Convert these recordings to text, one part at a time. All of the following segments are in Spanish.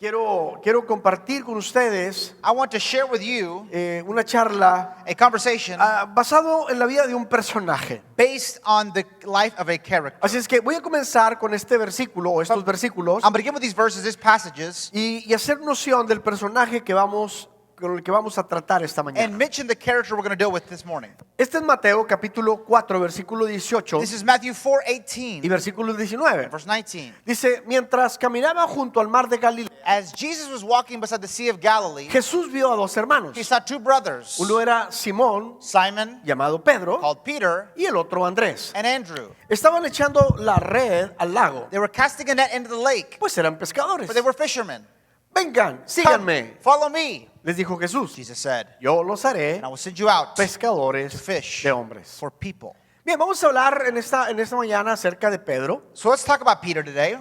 Quiero compartir con ustedes I want to share with you una charla a conversation basado en la vida de un personaje. based on the life of a character. Así es que voy a comenzar con este versículo o estos versículos I'm going to begin with these verses, these passages, y hacer noción del personaje con el que vamos a tratar esta and mañana. mention the character we're going to deal with this morning. Este es Mateo capítulo 4, versículo 18 This is Matthew y 4:18, versículo 19. verse 19. Dice, mientras caminaba junto al mar de Galilea, As Jesus was walking beside the Sea of Galilee, Jesús vio a dos hermanos. he saw two brothers, Uno era Simón, Simon, llamado Pedro, called Peter, y el otro Andrés. and Andrew. Estaban echando la red al lago, They were casting a net into the lake, pues eran pescadores. but they were fishermen. Vengan, Come, síganme, follow me, les dijo Jesús. Jesus said, Yo los haré and I will send you out pescadores to fish de hombres. for people. Bien, vamos a hablar en esta mañana acerca de Pedro, So let's talk about Peter today.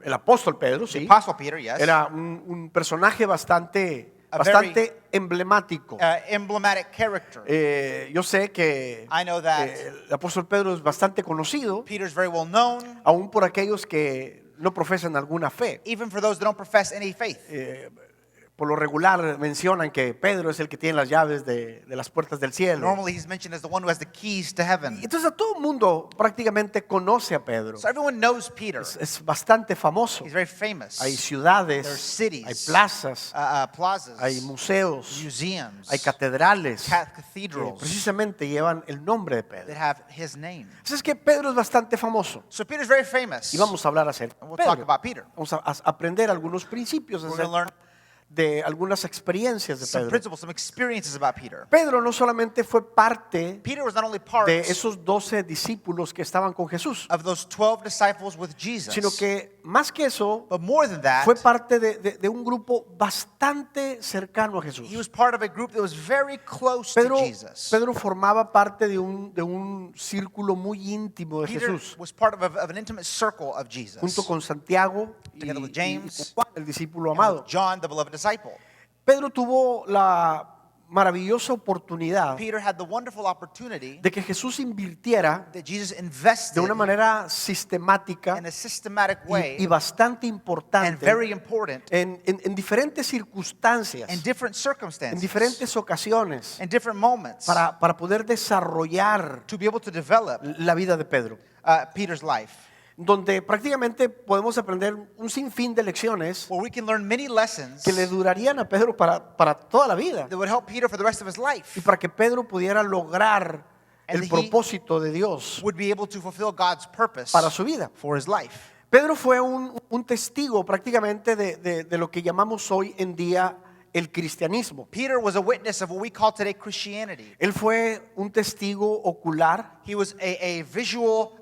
el apóstol Pedro, The sí. Apostle Peter, yes. Era un personaje bastante A emblemático. Emblematic character. Yo sé que I know that el apóstol Pedro es bastante conocido, Peter's very well known, aún por aquellos que no profesan alguna fe. even for those that don't profess any faith. Por lo regular mencionan que Pedro es el que tiene las llaves de las puertas del cielo. Normally he's mentioned as the one who has the keys to heaven. Entonces a todo el mundo prácticamente conoce a Pedro. So everyone knows Peter. Es bastante famoso. He's very famous. Hay There are ciudades, cities, hay plazas, plazas, hay museos, museums, hay catedrales que cathedrals precisamente llevan el nombre de that Pedro. have his name. Así es que Pedro es bastante famoso So Peter's very famous. y vamos a hablar acerca And de we'll talk Pedro. about Peter. Vamos a aprender algunos principios We're going to learn de algunas experiencias de some Pedro. principles, some experiences about Peter. Pedro no solamente fue parte Peter was not only part de esos 12 discípulos que estaban con Jesús, of those 12 disciples with Jesus, sino que más que eso, but more than that, fue parte de un grupo bastante cercano a Jesús. he was part of a group that was very close to Jesus. Pedro formaba parte de un círculo muy íntimo de Peter Jesús, was part of an intimate circle of Jesus, junto con Santiago y Together with James, Juan, el discípulo and amado. with John, the beloved disciple. Pedro tuvo la maravillosa oportunidad Peter had the wonderful opportunity de que Jesús invirtiera that Jesus invested de una manera sistemática in a systematic way y bastante and importante very important en diferentes circunstancias, in different en circumstances, diferentes ocasiones, in different moments, para poder desarrollar to be able to develop la vida de Pedro, Peter's life, donde prácticamente podemos aprender un sinfín de lecciones where we can learn many lessons que le durarían a Pedro para toda la vida that would help Peter for the rest of his y life, para que Pedro pudiera lograr And el he propósito de Dios would be able to fulfill God's purpose para su vida. for his life. Pedro fue un testigo prácticamente de lo que llamamos hoy en día el cristianismo. Peter was a witness of what we call today Christianity. Él fue un testigo ocular He was a visual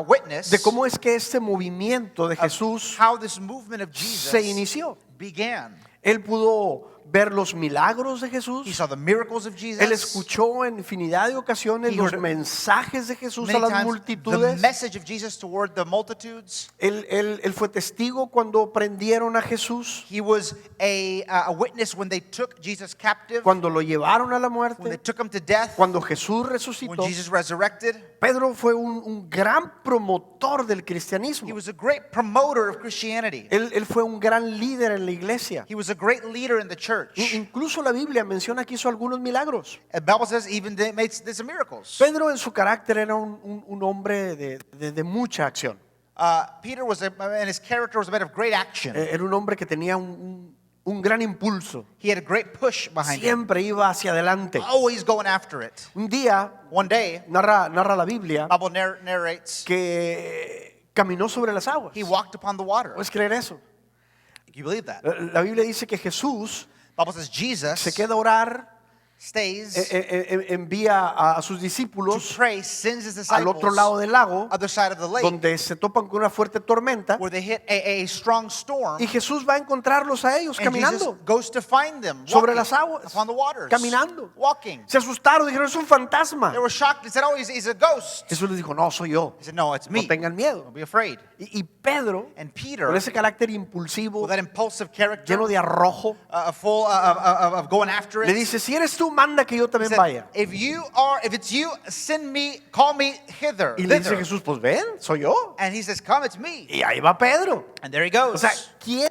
witness de cómo es que este movimiento de of Jesús how this movement of se Jesus inició. began. Él pudo ver los milagros de He Jesús. saw the miracles of Jesus. Él escuchó en infinidad de ocasiones He los heard mensajes de Jesús a many las times the multitudes. message of Jesus toward the multitudes. Él fue testigo cuando prendieron a Jesús, He was a witness when they took Jesus captive, cuando lo llevaron a la when they muerte, took him to death, cuando Jesús when resucitó. Jesus resurrected. Pedro fue un gran promotor del cristianismo. He was a great promoter of Christianity. Él fue un gran líder en la iglesia. He was a great leader in the church. Incluso la Biblia menciona que hizo algunos milagros. The Bible says even they made some miracles. Pedro en su carácter era un hombre de mucha acción. Peter and his character was a man of great action. Era un hombre que tenía un gran impulso. He had a great push behind him. Siempre iba hacia adelante. Always going after it. Un día, One day, narra la Biblia, the Bible narrates, que caminó sobre las aguas. he walked upon the water. ¿Puedes creer eso? You believe that? La Biblia dice que Jesús The Bible says Jesus se queda a orar, stays envía a sus to discípulos pray, sends his al otro disciples lado del lago, other side of the lake, donde se topan con una fuerte tormenta, where they hit a strong storm, y Jesús va a encontrarlos a ellos and Jesus caminando goes to find them sobre walking las aguas, upon the waters, caminando. walking. Se asustaron, dijeron, es un fantasma. They were shocked and said, "Oh, he's a ghost." Jesús les dijo, no, soy yo. He said, "No, it's me. No tengan miedo. Don't be afraid." Y Pedro, And Peter, con ese carácter impulsivo, with that impulsive character, lleno de arrojo, full of going after it, le dice, si eres tú, manda que yo he también said, vaya. if it's you, send me, call me hither. Y le dice thither." Jesús, pues ven, soy yo. And he says, "Come, it's me." Y ahí va Pedro. And there he O goes. sea, ¿quién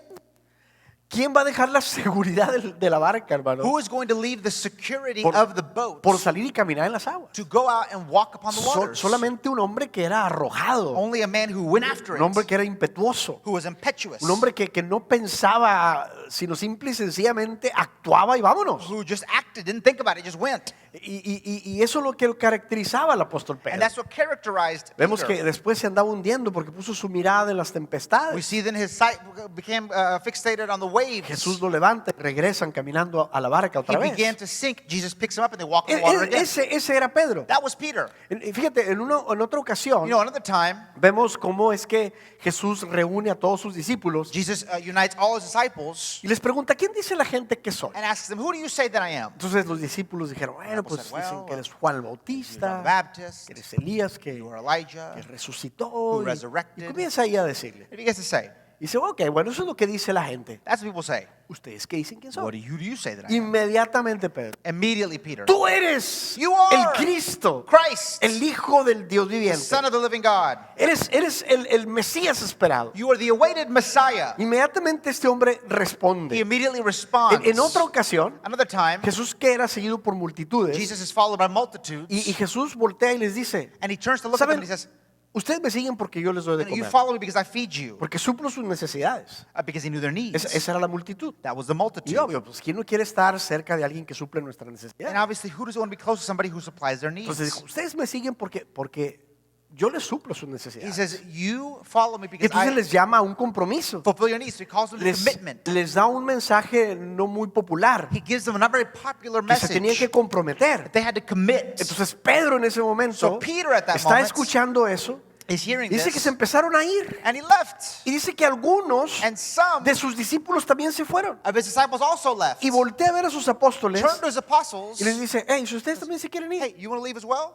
¿quién va a dejar la seguridad de la barca, hermano? Who is going to leave the security Por, of the boat por salir y caminar en las aguas. to go out and walk upon the waters? Solamente un hombre que era arrojado, Only a man who went after un hombre it, que era impetuoso, who was impetuous, un hombre que no pensaba, sino simple y sencillamente actuaba y vámonos. who just acted, didn't think about it, just went. Y eso es lo que caracterizaba al apóstol And Pedro. that's what characterized Vemos Peter. que después se andaba hundiendo porque puso su mirada en las We tempestades. see then his sight became fixated on the waves. Jesús lo levanta y regresan caminando a la barca He otra vez. began to sink. Jesus picks him up and they walk on the water again. Ese era Pedro. That was Peter. Fíjate, en otra ocasión Another time, vemos cómo es que Jesús reúne a todos sus discípulos Jesus unites all his disciples y les pregunta, ¿quién dice la gente que soy? and asks them, "Who do you say that I am?" Entonces los discípulos dijeron, bueno, pues said, well, dicen que eres Juan el You're John Bautista, the Baptist, que eres Elías, que you are Elijah. resucitó. who Y resurrected. comienza ahí a decirle. What he gets to say? Y dice, ok, bueno, eso es lo que dice la gente. That's what people say. ¿Ustedes qué dicen quién What soy? do you say that I am? Inmediatamente Pedro, Immediately Peter, tú eres You are el Cristo, Christ, el Hijo del Dios the viviente. Son of the living God. Eres el Mesías esperado. You are the awaited Messiah. Inmediatamente este hombre He responde. immediately responds. En otra ocasión, Another time, Jesús, que era seguido por multitudes, Jesus is followed by multitudes, y Jesús voltea y les dice, and he turns to look at them ¿saben? and he says, Ustedes me siguen porque yo les doy de "You comer, follow me because I feed you." porque suplo sus necesidades. Because he knew their needs. Esa era la multitud. That was the Y multitude. obvio, pues ¿quién no quiere estar cerca de alguien que suple nuestra And necesidad? obviously, who doesn't want to be close to somebody who supplies their needs? Entonces dijo, ustedes me siguen porque yo les suplo sus He necesidades. says, "You follow me Y because entonces I les llama a un compromiso. fulfill your needs." So he calls them to Les, commitment. les da un mensaje no muy popular, He gives them a not very popular que se tenían message. que comprometer. They had to commit. Entonces Pedro en ese momento So Peter at that está moment escuchando eso. Is hearing Dice que this, se empezaron a ir. and he left. Y dice que algunos And some de sus discípulos también se fueron. of his disciples also left. Y voltea a ver a sus apóstoles Turned to his apostles. y les dice, hey, si ustedes también se quieren ir, "Hey, you want to leave as well?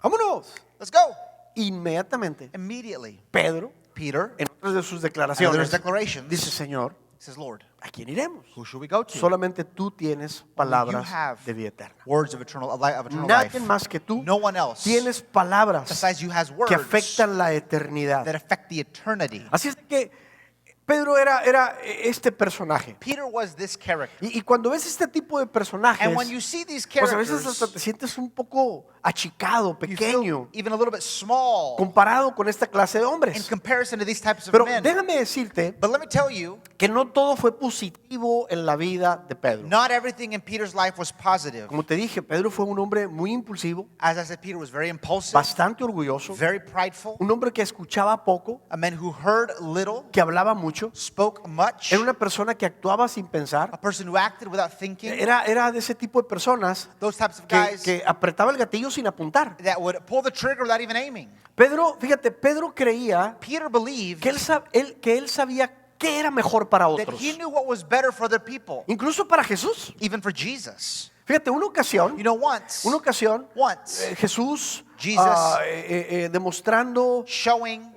vámonos. Let's go." Inmediatamente, Immediately, Pedro, Peter, en otras de sus in other declaraciones, declarations, dice, Señor, says, "Lord, ¿a quién iremos? who should we go to? Solamente tú tienes You palabras have de vida eterna. words of eternal life. Nadie más que tú No one else tienes palabras besides you has que words afectan la eternidad. that affect the eternity." Así es que Pedro era este personaje. Peter was this character. Y cuando ves este tipo de personajes, And when you see these pues a veces characters, hasta te sientes un poco achicado, you feel pequeño, even a little bit small comparado con esta clase de in hombres. comparison to these types of Pero men. déjame decirte But let me tell you, que no todo fue positivo en la vida de Pedro. not everything in Peter's life was positive. Como te dije, Pedro fue un hombre muy impulsivo, As I said, Peter was very impulsive, bastante orgulloso, very prideful, un hombre que escuchaba poco, a man who heard little, que hablaba mucho, spoke much, era una persona que actuaba sin a pensar, person who acted without thinking. era de ese tipo de personas Those types of que, guys que apretaba el gatillo sin apuntar. that would pull the trigger without even aiming. Pedro, fíjate, Pedro creía Peter believed que él sabía qué era mejor para that otros, he knew what was better for other people, incluso para Jesús. even for Jesus. Fíjate, una ocasión, You know, once Jesús Jesus demostrando showing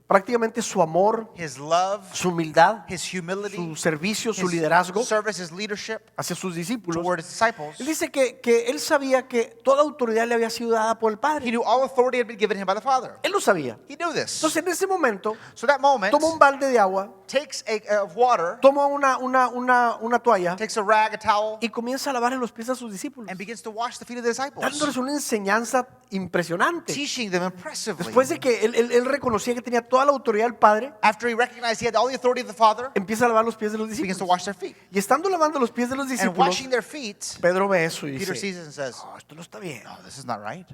prácticamente su amor, his love, su humildad, his humility, su servicio, su his liderazgo service, his leadership hacia sus discípulos. toward his disciples. Él dice que él sabía que toda autoridad le había sido dada por el He Padre. knew all authority had been given him by the Father. Él lo sabía. He knew this. Entonces en ese momento So that moment, toma un balde de agua, takes of water, toma una toalla takes a rag, a towel, y comienza a lavar en los pies a sus discípulos, and begins to wash the feet of the disciples, dándoles una enseñanza impresionante. teaching them impressively. Después de que él reconocía que tenía toda la autoridad del Padre, After he recognized he had all the authority of the Father, empieza a lavar los pies de los he begins to discípulos. wash their feet. Y estando lavando los pies de los And discípulos, washing their feet, Pedro ve eso y Peter dice, sees it and says, "No, esto no está bien." "No, this is not right."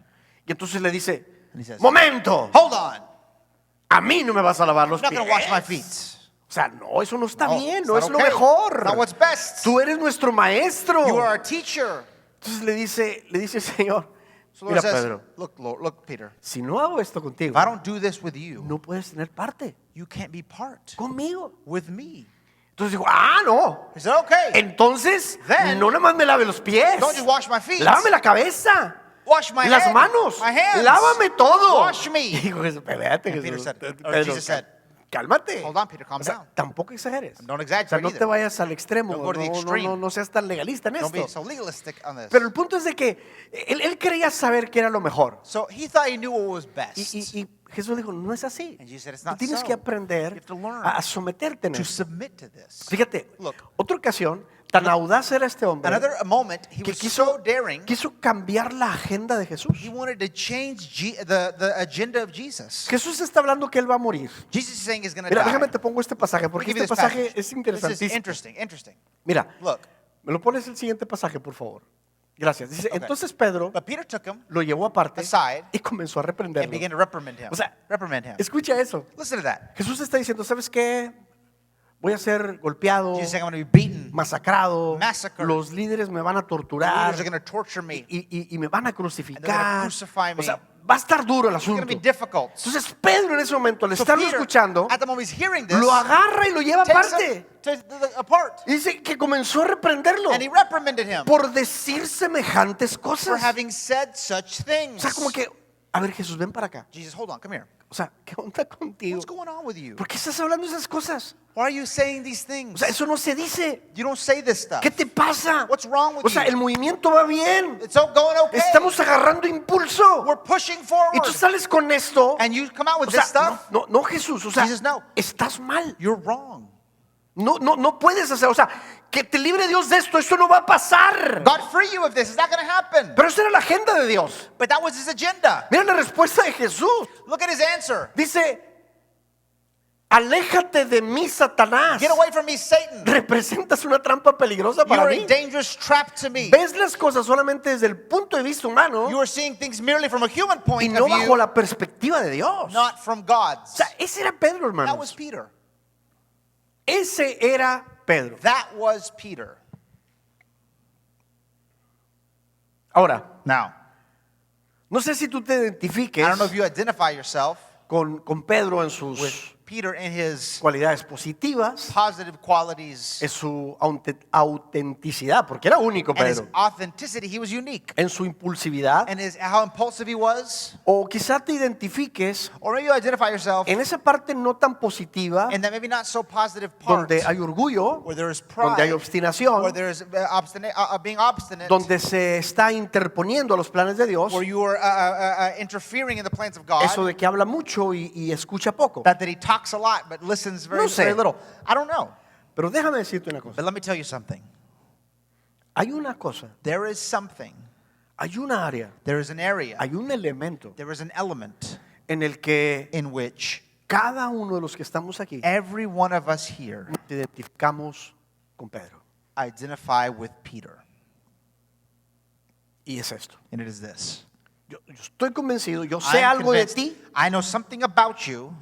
Y entonces le dice, And he says, momento, "Hold on, a mí no me vas a lavar los I'm not pies. going to wash my feet. O sea, no, eso no está No, bien, it's no not es lo okay. mejor. Not what's best. Tú eres nuestro maestro. You are our teacher." Entonces le dice el Señor, So the Lord mira says, Pedro, look, Peter, si no hago esto contigo, if I don't do this with you, no puedes tener parte you can't be part conmigo. with me. Entonces digo, no. He said, "Okay, Entonces, Then, no nada más me lave los pies. don't just wash my feet. Lávame la cabeza. Wash my Las head, manos. my hands. Lávame todo. Wash me." Y digo, espérate, And Peter Jesús. said, or Pedro, Jesus said, cálmate. "Hold on, Peter, calm O sea, down. tampoco exageres. Don't O exaggerate sea, no either. te vayas al extremo. Don't go to the No, extreme. no seas tan legalista en Don't be esto. so legalistic on this." Pero el punto es de que él creía saber qué era lo mejor. So he thought he knew what was best. Y Jesús dijo, no es así. And Jesus said, "It's Tú not tienes so. que You aprender have to learn a someterte en to eso. submit to this." Fíjate, Look. otra ocasión, tan audaz era este hombre Another moment, he que was so quiso, daring. quiso cambiar la agenda de Jesús. He wanted to change the agenda of Jesus. Jesús está hablando que él va a morir. Jesus is saying he's going to Mira, die. déjame te pongo este pasaje, Let me porque give you este this pasaje passage. es This is interesantísimo. interesting. Mira, Look, me lo pones el siguiente pasaje, por favor. Gracias. Dice, Okay. entonces Pedro but Peter took him lo llevó aparte aside y comenzó a and reprenderlo. began to reprimand him. O sea, reprimand him. escucha eso. Listen to that. Jesús está diciendo, ¿sabes qué? Voy a ser golpeado, Jesus saying, I'm going to be beaten. masacrado, Massacred. los líderes me van a The torturar leaders are going to torture me. y me van a crucificar. crucify me. O sea, va a estar duro el It's going asunto. to be difficult. Entonces Pedro en ese momento, al So estarlo Peter, escuchando, at the moment he's hearing this, lo agarra y lo lleva takes aparte. him apart. Y dice que comenzó a reprenderlo And he reprimanded him por decir semejantes for cosas. having said such O things. sea, como que, a ver Jesús, ven para acá. Jesus, hold on, come here. O sea, ¿qué onda contigo? What's going on with you? ¿Por qué estás hablando esas cosas? Why are you saying these O things? sea, eso no se dice. You don't say this stuff. ¿Qué te pasa? What's wrong with O sea, you? el movimiento va bien. It's all going okay. Estamos agarrando impulso. We're pushing Y forward. tú sales con esto. And you come out with O sea, this stuff. no, Jesús. O sea, Jesus, no. estás mal. You're wrong. No puedes hacer. O sea, que te libre Dios de esto. Esto no va a pasar. God free you of this. It's not going to happen. Pero esa era la agenda de Dios. But that was his agenda. Mira la respuesta de Jesús. Look at his answer. Dice, aléjate de mí, Satanás. Get away from me, Satan. Representas una trampa peligrosa You para are mí. a dangerous trap to me. Ves las cosas solamente desde el punto de vista humano You are seeing things merely from a human y point no of bajo view, la perspectiva de Dios. O not from God's. sea, ese era Pedro, That hermanos. was Peter. Ese era Pedro. That was Peter. Ahora, Now, no sé si tú te identifiques I don't know if you identify yourself con Pedro en sus with Peter in his cualidades positivas, positive qualities en su autenticidad, porque era único and his Pedro, authenticity. He was unique. en su impulsividad, And how impulsive he was. o quizá te identifiques Or maybe you identify yourself en esa parte no tan positiva, in that maybe not so positive part donde hay orgullo, where there is donde hay pride, obstinación, where there is being obstinate, donde se está interponiendo a los planes de Dios, where you are interfering in the plans of God. eso de que habla mucho y escucha poco. That he talks a lot but listens very, No sé. very little. I don't know. Pero déjame decirte una cosa. But let me tell you something. Hay una cosa, There is something, hay una área, there is an area, hay un elemento there is an element en el que in which cada uno de los que estamos aquí every one of us here nos identificamos con Pedro. identify with Peter. Y es esto. And it is this. Yo estoy convencido, yo sé I'm algo de convinced- ti, I know something about you,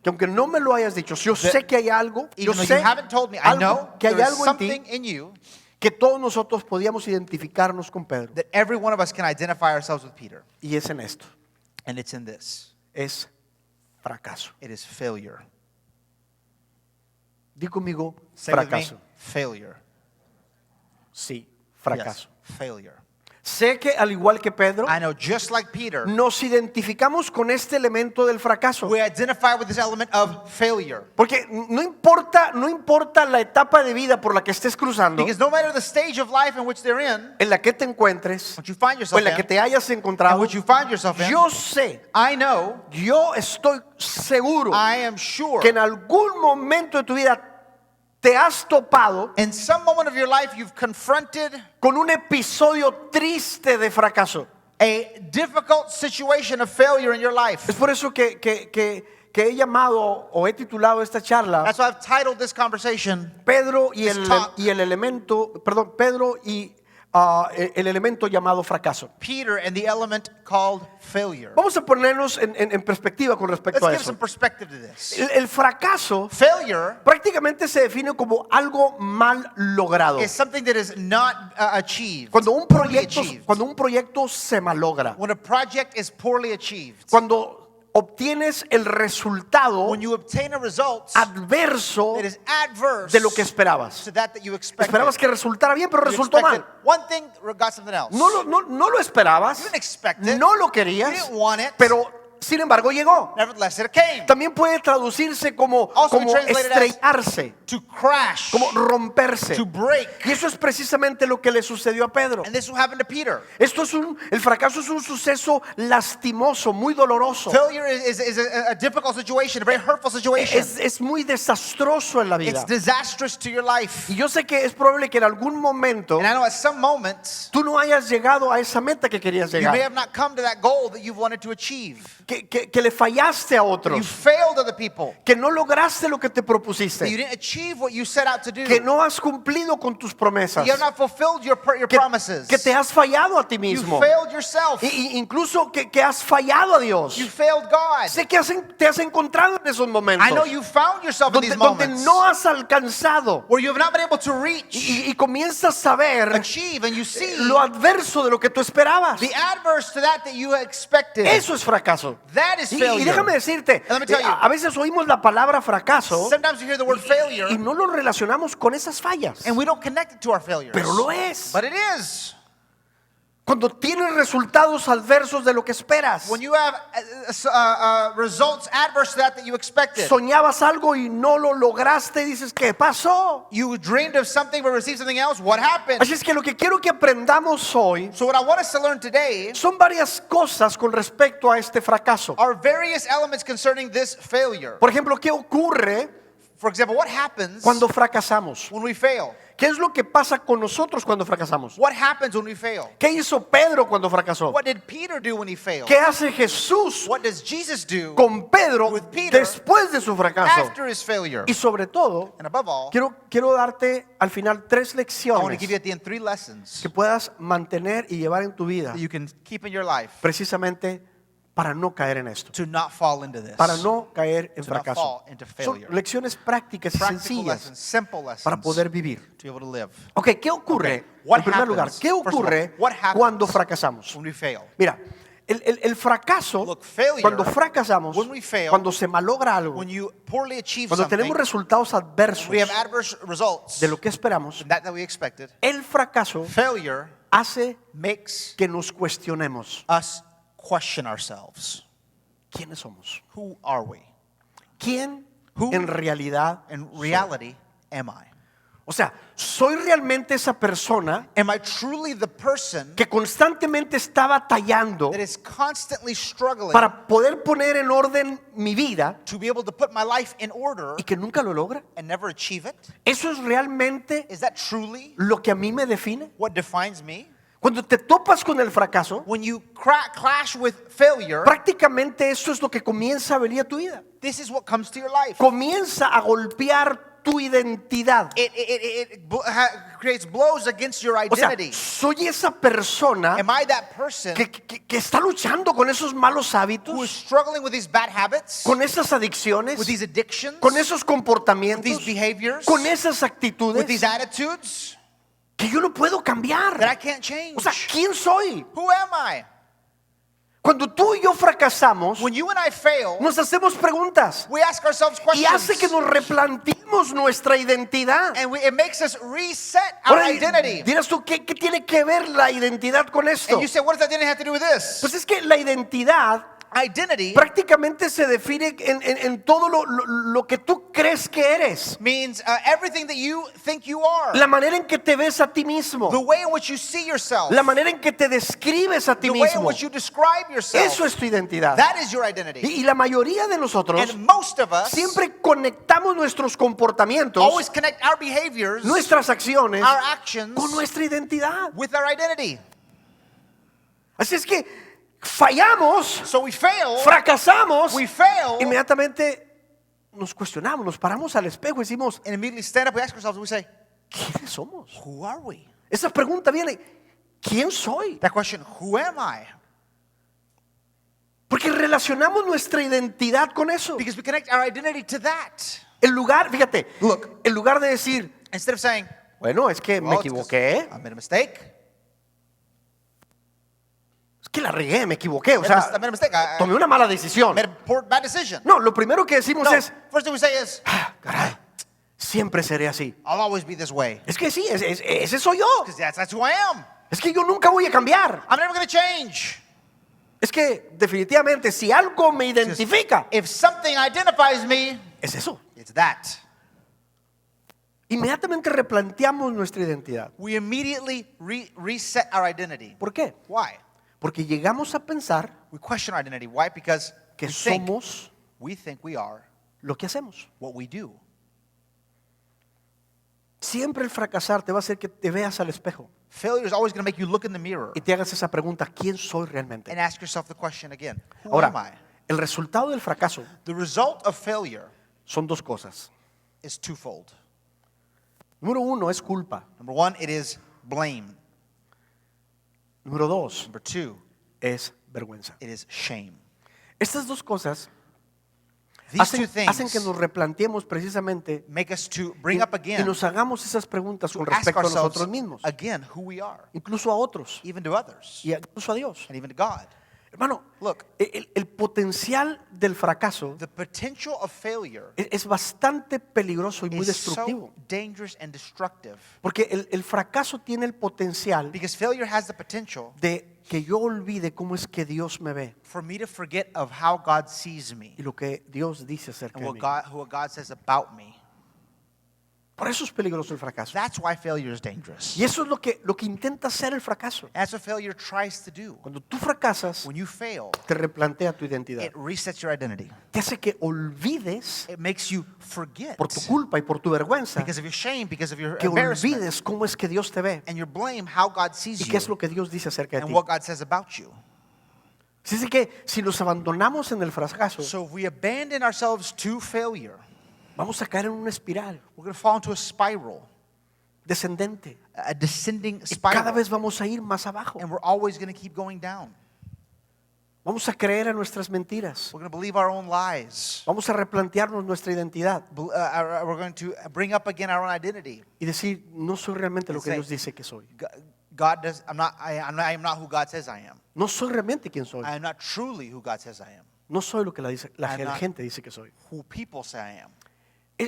que aunque no me lo hayas dicho, yo sé que hay algo, yo even though sé you haven't told me. I algo, know que hay there is algo en ti something in you que todos nosotros podíamos identificarnos con Pedro. that every one of us can identify ourselves with Peter. Y es en esto, And it's in this. es fracaso. It is failure. Di conmigo, Say with me, fracaso. failure. Sí, fracaso. Yes, failure. Sé que al igual que Pedro, I know just like Peter, nos identificamos con este elemento del fracaso. we identify with this element of failure. Porque no importa la etapa de vida por la que estés cruzando, Because no matter the stage of life in which they're in, en la que te encuentres, what you find o yourself en la que in, te hayas and encontrado, what you find yourself in, yo sé, I know, yo estoy seguro I am sure, que en algún momento de tu vida te has topado in some moment of your life you've confronted con un episodio triste de fracaso. a difficult situation of failure in your life. Es por eso que he llamado o he titulado esta charla That's why I've titled this conversation, Pedro y This talk. el elemento, perdón, Pedro y el elemento llamado fracaso. Peter and the element called failure. Vamos a ponernos en perspectiva con Let's respecto a give eso. some perspective to this. El fracaso Failure prácticamente se define como algo mal logrado. is something that is not achieved, Cuando un poorly proyecto, achieved. cuando un proyecto se malogra. When a project is poorly achieved. Cuando obtienes el resultado When you obtain a result adverso that is adverse de lo que esperabas. to that you expected. Esperabas que resultara bien, pero You resultó expected mal. one thing, got something else. No lo esperabas, You didn't expect it. no lo You querías, didn't want it. pero sin embargo llegó. Nevertheless, it came. También puede traducirse como, Also be como translated as estrellarse, to crash, como romperse. to break. Y eso es precisamente lo que le sucedió a Pedro. And this will happen to Peter. El fracaso es un suceso lastimoso, muy doloroso. Failure is a difficult situation, a very hurtful situation. Es muy desastroso en la vida. It's disastrous to your life. Y yo sé que es probable que en algún momento And I know at some moments, tú no hayas llegado a esa meta que querías you may llegar, have not come to that goal that you've wanted to achieve. que le fallaste a You otros, failed other people. que no lograste lo que te That you propusiste, didn't achieve what you set out to do. que no has cumplido con tus promesas, You have not fulfilled your que, promises. que te has fallado a ti You mismo, failed yourself. y incluso que has fallado a Dios. You failed God. Sé que te has encontrado en esos momentos I know you found yourself in these donde moments no has alcanzado where you have not been able to reach, y comienzas a ver achieve, and you see lo adverso de lo que tú esperabas. the adverse to that you expected. Eso es fracaso. That is Y failure. déjame decirte, And let me tell you, a veces oímos la palabra fracaso Sometimes you hear the word failure y no lo relacionamos con esas fallas, and we don't connect it to our failures. pero lo es. But it is. Cuando tienes resultados adversos de lo que esperas, When you have results adverse to that you expected. soñabas algo y no lo lograste, dices, ¿qué pasó? You dreamed of something but received something else. What happened? Así es que lo que quiero que aprendamos hoy So what I want us to learn today son varias cosas con respecto a este fracaso. are various elements concerning this failure. Por ejemplo, ¿qué ocurre For example, what happens cuando fracasamos? when we fail? ¿Qué es lo que pasa con nosotros cuando fracasamos? What happens when we fail? ¿Qué hizo Pedro cuando fracasó? What did Peter do when he failed? ¿Qué hace Jesús What does Jesus do con Pedro with Peter después de su fracaso? after his failure? Y sobre todo, And above all, quiero darte al final 3 I want to lecciones give you at the end 3 lessons que puedas mantener y llevar en tu vida, that you can keep in your life precisamente para no caer en esto, to not fall into this. para no caer en To not fracaso. fall into Son failure. lecciones prácticas y Practical sencillas lessons, simple lessons para poder vivir. to be able to live. Ok, ¿qué ocurre? Okay, what En primer lugar, happens? ¿qué First of all, ocurre what happens cuando fracasamos? When we fail. Mira, el fracaso, Look, failure, cuando fracasamos, when we fail, cuando se malogra algo, When you poorly achieve cuando something, tenemos resultados adversos we have adverse results de lo que esperamos, than that we expected. el fracaso Failure hace makes que nos cuestionemos. us question ourselves. ¿Quiénes somos? Who are we? ¿Quién Who en realidad In soy? reality, am I? O sea, ¿soy realmente esa persona Am I truly the person que constantemente está batallando that is constantly struggling para poder poner en orden mi vida to be able to put my life in order y que nunca lo logra? and never achieve it? ¿Eso es realmente Is that truly lo que a mí me define? what defines me? Cuando te topas con el fracaso, When you clash with failure, prácticamente eso es lo que comienza a venir a tu vida. this is what comes to your life. Comienza a golpear tu identidad. Creates blows against your O sea, identity. soy esa persona Am I that person que está luchando con esos malos who is hábitos, struggling with these bad habits, con esas adicciones, with these addictions, con esos with comportamientos, these behaviors, con esas with actitudes these attitudes que yo no puedo that I cambiar? can't change? O sea, ¿quién soy? Who am I? Cuando tú y yo fracasamos, When you and I fail, nos hacemos preguntas we ask ourselves y hace que questions, nos replanteemos nuestra identidad. and it makes us reset our Ahora identity. dirás tú, ¿qué tiene que ver la identidad con esto? And you say, what does that identity have to do with this? Pues es que la identidad Identity prácticamente se define en todo lo que tú crees que eres. means everything that you think you are, La manera en que te ves a ti mismo. the way in which you see yourself, La manera en que te describes a ti the way in mismo. which you describe yourself. Eso es tu identidad. That is your identity. Y la mayoría de nosotros And most of us siempre conectamos nuestros comportamientos, always connect our behaviors, nuestras acciones, our actions, con nuestra identidad. with our identity. Así es que fallamos, So we fail, fracasamos, we fail, inmediatamente nos cuestionamos, nos paramos al espejo y decimos, and immediately stand up, we ask ourselves, we say, ¿quiénes somos? who are we? Esa pregunta viene, ¿quién soy? That question, who am I? Porque relacionamos nuestra identidad con eso. Because we connect our identity to that. En lugar, fíjate, Look. en lugar de decir, Instead of saying, bueno, es que me well, it's 'cause equivoqué, I made a mistake. es que la regué, me equivoqué, o I sea, made a mistake. I tomé una mala decisión. made a poor, bad decision. No, lo primero que decimos No, es, first thing we say is, caray, siempre seré así. I'll always be this way. Es que sí, ese soy yo. Because that's who I am. Es que yo nunca voy a cambiar. I'm never going to change. Es que definitivamente si algo me identifica, If something identifies me, es eso. it's that. Inmediatamente replanteamos nuestra identidad. We immediately reset our identity. ¿Por qué? Why? Porque llegamos a pensar We question our identity. Why? Because que we think we are lo que hacemos. what we do. Siempre el fracasar te va a hacer que te veas al espejo Failure is always going to make you look in the mirror y te hagas esa pregunta, ¿quién soy realmente? and ask yourself the question again. Who am I? Ahora, el resultado del fracaso The result of failure son dos cosas. is twofold. Número uno es culpa. Number one, it is blame. Número dos Number two, es vergüenza. it is shame. Estas dos cosas These two hacen que things nos replanteemos precisamente make us to bring up y again, nos hagamos esas preguntas to con ask respecto a ourselves nosotros mismos, again who we are, incluso a otros even to others, y incluso a Dios. and even to God. Hermano, Look, el potencial del fracaso the potential of failure es bastante peligroso y muy is destructivo. so dangerous and destructive Porque el fracaso tiene el potencial because failure has the potential de que yo olvide cómo es que Dios me ve for me to forget of how God sees me y lo que Dios dice acerca and de mí. what God says about me. Por eso es peligroso el fracaso. That's why failure is dangerous. Y eso es lo que intenta hacer el fracaso. That's what failure tries to do. Cuando tú fracasas, When you fail, te replantea tu identidad. it resets your identity. Te hace que olvides It makes you forget por tu culpa y por tu vergüenza, because of your shame, because of your que embarrassment, olvides cómo es que Dios te ve and your blame how God sees y you qué es lo que Dios dice acerca de and ti. what God says about you. Así que si nos abandonamos en el fracaso, So if we abandon ourselves to failure, vamos a caer en una espiral we're going to fall into a spiral, descendente. a descending Y cada spiral, vez vamos a ir más abajo. and we're always going to keep going down. Vamos a creer a nuestras mentiras. We're going to believe our own lies. Vamos a replantearnos nuestra identidad We're going to bring up again our own identity. y decir, no soy realmente lo que Say, Dios dice que soy. God does. I am not who God says I am. No soy realmente quien soy. I am not truly who God says I am. No soy lo que la I'm not- gente dice que soy. Who people say I am.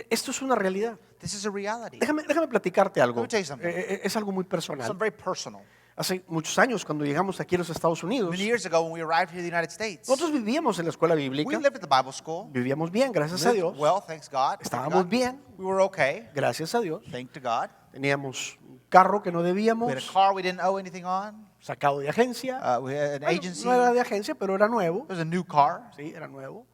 Esto es una realidad. This is a reality. Déjame platicarte algo. Let me tell you something. Es algo muy personal. Something very personal. Hace muchos años, cuando llegamos aquí a los Estados Unidos, Many years ago, when we arrived here in the United States, nosotros vivíamos en la escuela we bíblica. lived at the Bible school. Vivíamos bien, gracias a Lived Dios. well, thanks God. Estábamos bien, We were okay. gracias a Dios. Thank to God. Teníamos un carro que no We had a debíamos, car we didn't owe anything on. sacado de agencia. We had an Bueno, agency. no era de agencia, pero era nuevo. It was a new car. Sí, era nuevo.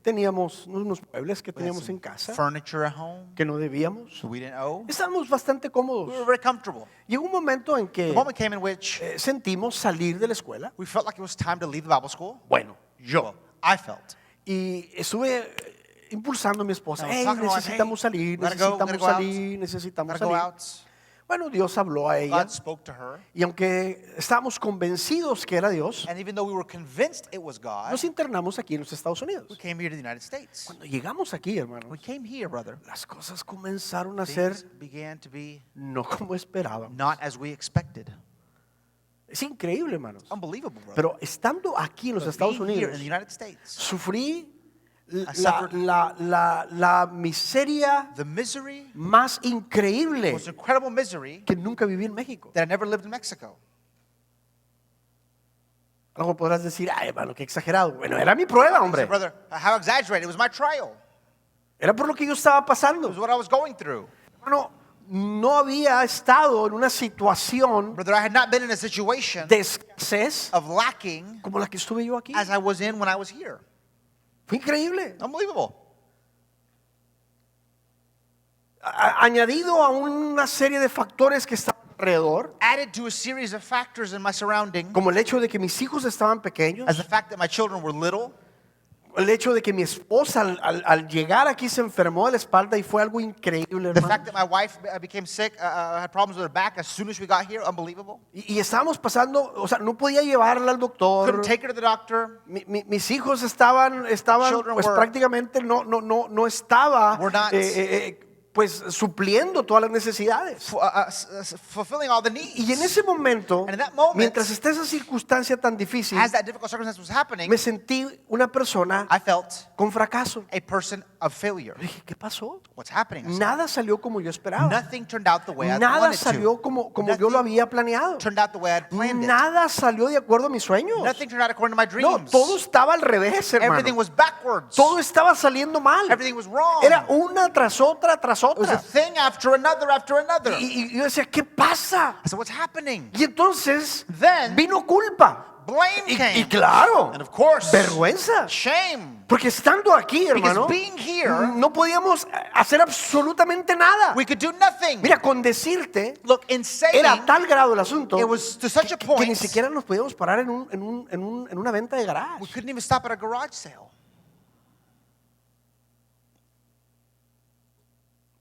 Teníamos unos muebles que We had teníamos some en casa furniture at home que no debíamos. we didn't owe. Estábamos bastante We were cómodos. very comfortable. Llegó un momento en The que moment came in which sentimos salir de la escuela. we felt like it was time to leave the Bible school. Bueno, yo. I felt. Y estuve impulsando a mi esposa. I was Hey, talking to my wife, necesitamos hey, salir, gotta go, necesitamos gotta go out. salir, necesitamos Gotta go salir. out. Bueno, Dios habló a ella. God spoke to her. Y aunque estábamos convencidos que era Dios, And even though we were convinced it was God, nos internamos aquí en los Estados we Unidos. came here to the United States. Cuando llegamos aquí, hermanos, We came here, brother. las cosas comenzaron a Things ser began to be no como esperábamos. not as we expected. Es increíble, hermanos. Unbelievable, brother. Pero estando aquí en los But Estados being here Unidos, in the United States, sufrí suffered la miseria the misery más increíble was incredible misery que nunca viví en México. that I never lived in Mexico. Algo podrás decir, ay, hermano, qué exagerado. Bueno, era mi prueba, So, hombre. brother, how exaggerated. It was my trial. Era por lo que yo estaba It was pasando. what I was going through. Hermano, no había estado en una situación Brother, I had not been in a situation de escasez of lacking como la que estuve yo aquí. as I was in when I was here. Fue increíble. Unbelievable. Añadido a una serie de factores que estaban alrededor, Added to a series of factors in my surrounding, como el hecho de que mis hijos estaban pequeños, as the fact that my children were little, el hecho de que mi esposa al llegar aquí se enfermó de la espalda y fue algo increíble, the hermano. fact that my wife became sick, had problems with her back as soon as we got here, unbelievable. Y estábamos pasando, o sea, no podía llevarla al doctor. Couldn't take her to the doctor. Mis hijos estaban Children pues were- prácticamente no estaba Were not- pues supliendo todas las necesidades. Fulfilling all the needs. Y en ese momento, And in that moment, mientras está esa circunstancia tan difícil, as that difficult circumstance was happening, me sentí una persona I felt con fracaso. a person of failure. Dije, ¿qué pasó? What's happening? I said, Nada salió como yo esperaba. nothing turned out the way I Nada wanted salió to. como yo lo había planeado. Turned out the way I'd planned it. Nada salió de acuerdo a mis sueños. Nothing turned out according to my No, dreams. todo estaba al revés, Everything hermano. was backwards. Todo estaba saliendo mal. Everything was wrong. Era una tras otra, tras It was a otra. thing after another after another. Y yo decía, ¿qué pasa? I said, what's happening? Y entonces Then vino culpa. blame Y came. claro, And of course, vergüenza. shame. Porque estando aquí, hermano, Because being here, no podíamos hacer absolutamente nada. we could do nothing. Mira, con decirte, Look, in saying, era a tal grado el asunto it was to such a que point, ni siquiera nos podíamos parar en una venta de garage. we couldn't even stop at a garage sale.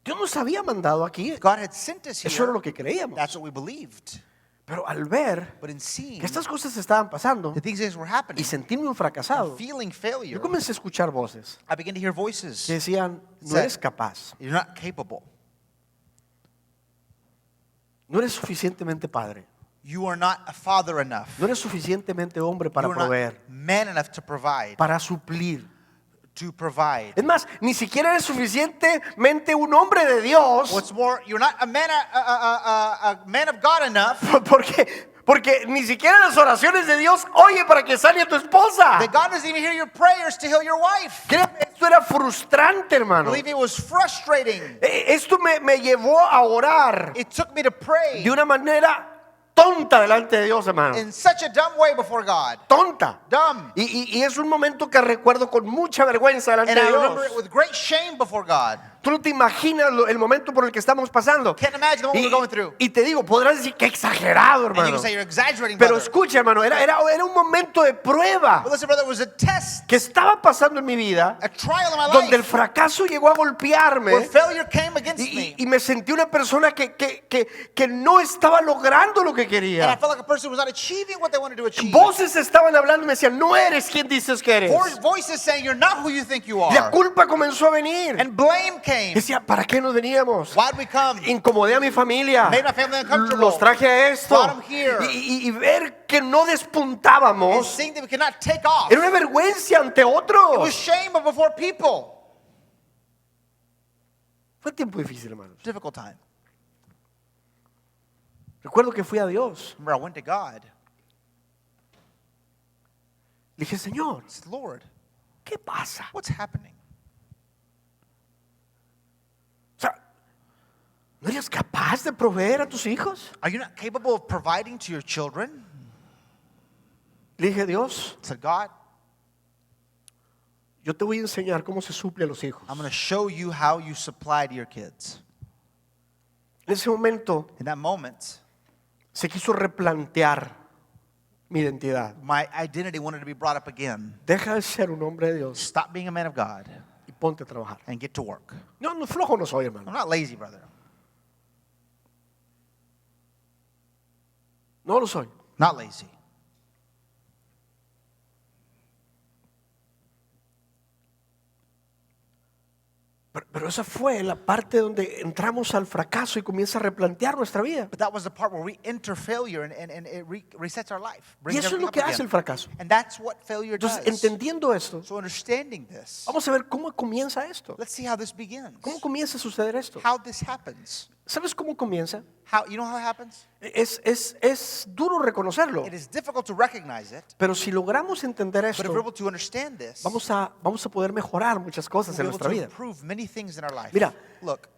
Dios nos había mandado aquí. God had sent us Eso era here. lo que creíamos. That's what we believed. Pero al ver But in seeing que estas cosas estaban pasando the things that were happening, y sentirme un fracasado, and feeling failure, yo comencé a escuchar voces I began to hear voices. que decían, no Said, eres capaz, You're not capable. no eres suficientemente padre, You are not a father enough. no eres suficientemente hombre para You are not proveer, man enough to provide. para suplir. Es más, ni siquiera eres suficientemente un hombre de Dios. What's more, you're not a man of God enough. Porque ni siquiera las oraciones de Dios oye para que sane a tu esposa. That God doesn't even hear your prayers to heal your wife. Créeme, esto era frustrante, I hermano. believe it was frustrating. Esto me llevó a orar It took me to pray de una manera tonta delante de Dios, hermano. in such a dumb way before God. Tonta. Dumb. Y es un momento que recuerdo con mucha vergüenza delante And de I remember it Dios. with great shame before God. Tú no te imaginas el momento por el que estamos pasando. Can't imagine what we're going through. Y te digo, podrás decir que exagerado, And you hermano. can say you're exaggerating, Pero brother. escucha, hermano, era un momento de prueba But listen, brother, it was a test, que estaba pasando en mi vida, a trial in my donde el life, fracaso llegó a golpearme where failure came against me. y me sentí una persona que no estaba logrando lo que And I quería. felt like a person who was not achieving what they wanted to achieve. Voces estaban hablando y me decían, no eres quien dices que eres. Voices saying you're not who you think you La are. culpa comenzó a venir. And blame came. Decía, ¿para qué nos veníamos? Why'd we come? Incomodé a mi familia. Made my family uncomfortable. Los traje a esto. Brought 'em here. Y ver que no And despuntábamos seeing that we cannot take off. era una vergüenza ante It otros. was shame before people. Fue un tiempo difícil, hermanos. Difficult time. Recuerdo que fui a Dios. Remember, I went to God. Le dije, Señor, I said, Lord, ¿qué pasa? what's happening? O sea, ¿no eres capaz de proveer a tus hijos? Are you not capable of providing to your children? Le dije, Dios, I said, God, yo te voy a enseñar cómo se suple a los hijos. I'm going to show you how you supply to your kids. En ese momento In that moment, se quiso replantear mi identidad. my identity wanted to be brought up again. Deja de ser un hombre de Dios Stop being a man of God y ponte a trabajar. and get to work. No, flojo no soy, I'm hermano. not lazy, brother. No lo soy. Not lazy. Pero esa fue la parte donde entramos al fracaso y comienza a replantear nuestra vida. But that was the part where we enter failure and it resets our life. Y Brings eso es everything lo que up hace again. el fracaso. And that's what failure Entonces, does. entendiendo esto, So understanding this, vamos a ver cómo comienza esto. let's see how this begins. ¿Cómo comienza a suceder esto? How this happens. ¿Sabes cómo comienza? You know how it happens? Es duro reconocerlo. It is difficult to recognize it, Pero si logramos entender but if we're esto, able to understand this, vamos a poder mejorar muchas cosas we'll en be able nuestra to vida. improve many things in our life. Mira. Look,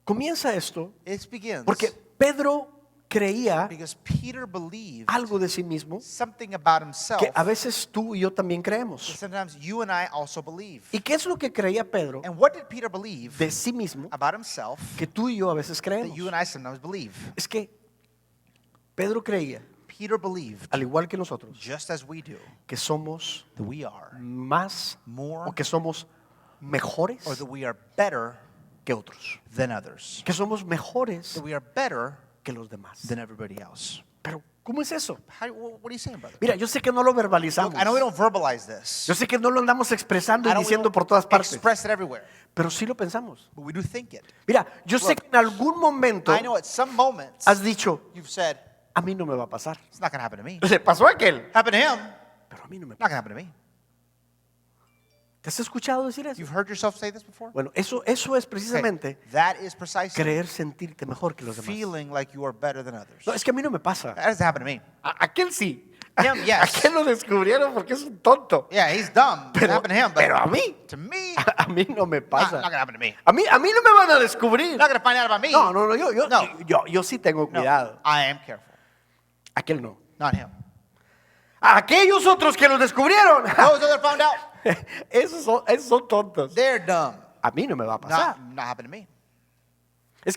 Comienza esto it begins porque Pedro creía because Peter believed algo de sí mismo something about himself que a veces tú y yo también that creemos. sometimes you and I also believe. ¿Y qué es lo que creía Pedro And what did Peter believe de sí mismo about himself que tú y yo a veces that creemos? you and I sometimes believe? Es que Pedro creía, Peter believed, al igual que nosotros, just as we do, que somos that we are más more o que somos mejores or that we are better que otros. than others. Que somos mejores That we are better que los demás. than everybody else. Pero, ¿cómo es eso? What are you saying, brother? Mira, yo sé que no lo verbalizamos. Look, I know we don't verbalize this. Yo sé que no lo andamos expresando I y know we diciendo don't por todas partes. express it everywhere, Pero sí lo pensamos. but we do think it. Mira, yo sé Look, que en algún momento I know at some moments has dicho, you've said, a mí no me va a pasar. it's not going to happen to me. Le pasó a aquel, Happen to him, pero a mí no me not pasa. going to happen to me. ¿Te has escuchado decir eso? You've heard yourself say this before? Bueno, eso es Okay, precisamente that is precisely creer sentirte mejor que los demás. feeling like you are better than others. No, es que a mí no me pasa. That doesn't happen to me. Aquel sí. Him, yes. Aquel lo descubrieron porque es un tonto. Yeah, he's dumb. It happened to him, but Pero a mí, to me, a mí no me not pasa. gonna happen to me. A mí no me van a descubrir. Not gonna find out about me. No, No. yo sí tengo No, cuidado. I am careful. Aquel no. Not him. Aquellos otros que los descubrieron, Those that found out, esos son tontos. they're dumb. A mí no me va a pasar. Not happen to me. Es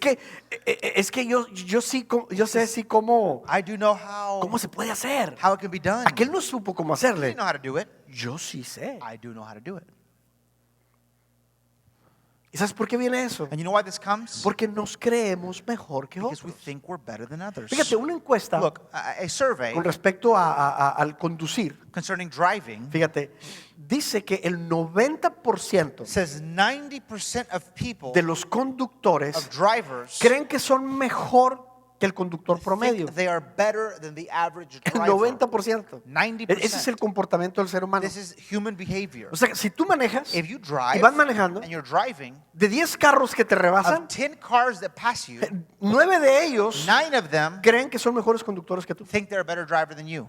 que yo sé sí cómo I do know cómo se puede hacer. how it can be done. Aquel no supo cómo I hacerle. know how to do it. Yo sí sé. I do know how to do it. ¿Y sabes por qué viene eso? And you know why this comes? Porque nos creemos mejor que Because we otros. think we're better than others. Fíjate, una encuesta Look, a survey con respecto al conducir, concerning driving fíjate, dice que el 90% says 90% of people, de los of conductores drivers, creen que son mejor que el conductor promedio. think they are better than the average El driver. 90%. 90%. Ese es el comportamiento del ser humano. This is human behavior. O sea, si tú manejas If you y drive vas manejando, and you're driving, de 10 carros que te rebasan, of 10 cars that pass you, 9 de ellos 9 of them creen que son mejores conductores que tú. think they're a better driver than you.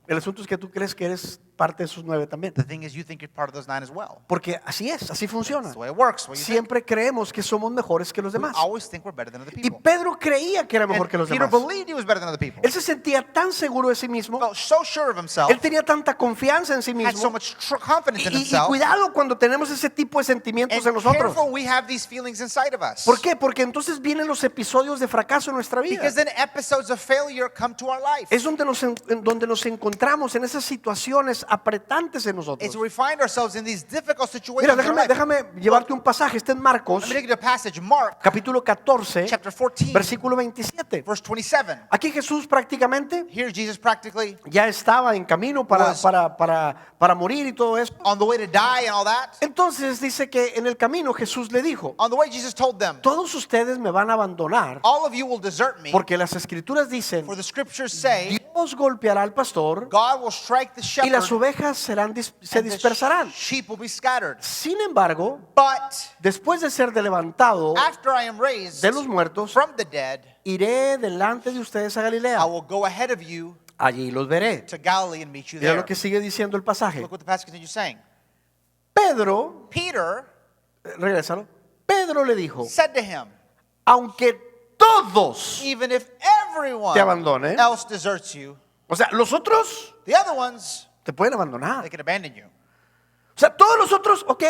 El asunto es que tú crees que eres parte de esos 9 también. The thing is, you think you're part of those 9 as well. Porque así funciona. That's the way it works. What you think. Siempre creemos que somos mejores que los We demás. always think we're better than other Y people. Pedro creía que era mejor And que los Peter demás. believed he was better than other people. Él se sentía tan seguro de sí mismo. Felt so sure of himself. Él tenía tanta confianza en sí Had so mismo. much confidence in Y himself. cuidado cuando tenemos ese tipo de sentimientos And en nosotros. careful, we have these feelings inside of us. ¿Por qué? Porque entonces vienen los episodios de fracaso en nuestra vida. Because then episodes of failure come to our life. Es donde nos encontramos en esas situaciones apretantes en nosotros. It's where we find ourselves in these difficult situations. Mira, in our life. déjame llevarte un pasaje. Está en Marcos, Let me take you to a passage, Mark, capítulo 14, chapter 14, versículo 27. verse 27. Aquí Jesús prácticamente Here Jesus practically ya estaba en camino para morir y todo eso. on the way to die and all that. Entonces dice que en el camino Jesús le dijo: On the way, Jesus told them, todos ustedes me van a abandonar all of you will desert me, porque las escrituras dicen: for the scriptures say, Dios golpeará al pastor God will strike the y las shepherd, ovejas se and the dispersarán. sheep will be scattered. Sin embargo, But después de ser levantado after I am raised de los muertos, from the dead, iré delante de ustedes a I Galilea. will go ahead of you Allí los veré. to Galilee and meet you Mira there. lo que sigue diciendo el pasaje. Look what the passage continues saying. Pedro, Peter regrésalo. Pedro le dijo: said to him, aunque todos, even if everyone Te abandone. else deserts you, o sea, los otros the other ones, te pueden abandonar. they can abandon you. O sea, todos los otros, ok.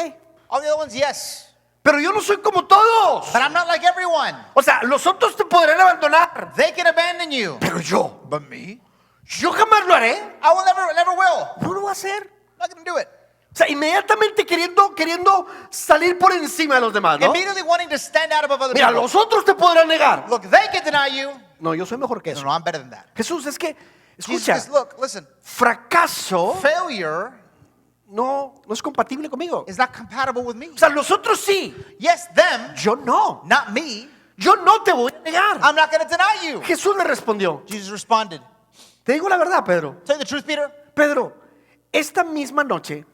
All the other ones, yes. Pero yo no soy como todos. But I'm not like everyone. O sea, los otros te podrán abandonar. They can abandon you. Pero yo But me? jamás lo haré. I will never will. No lo voy a hacer. I'm not going to do it. O sea, inmediatamente queriendo salir por encima de los demás, ¿no? Immediately wanting to stand out above other Mira, people. los otros te podrán negar. Look, they can deny you. No, yo soy mejor que No, eso. no, I'm better than that. Jesús, es que, Jesus escucha, says, look, listen, fracaso failure no es compatible conmigo. is not compatible with me. O sea, los otros sí, Yes, them, yo no. not me. Yo no te voy a negar. I'm not going to deny you. Jesús le respondió: Jesus responded, te digo la verdad, Pedro. tell you the truth, Peter, Pedro, esta misma noche,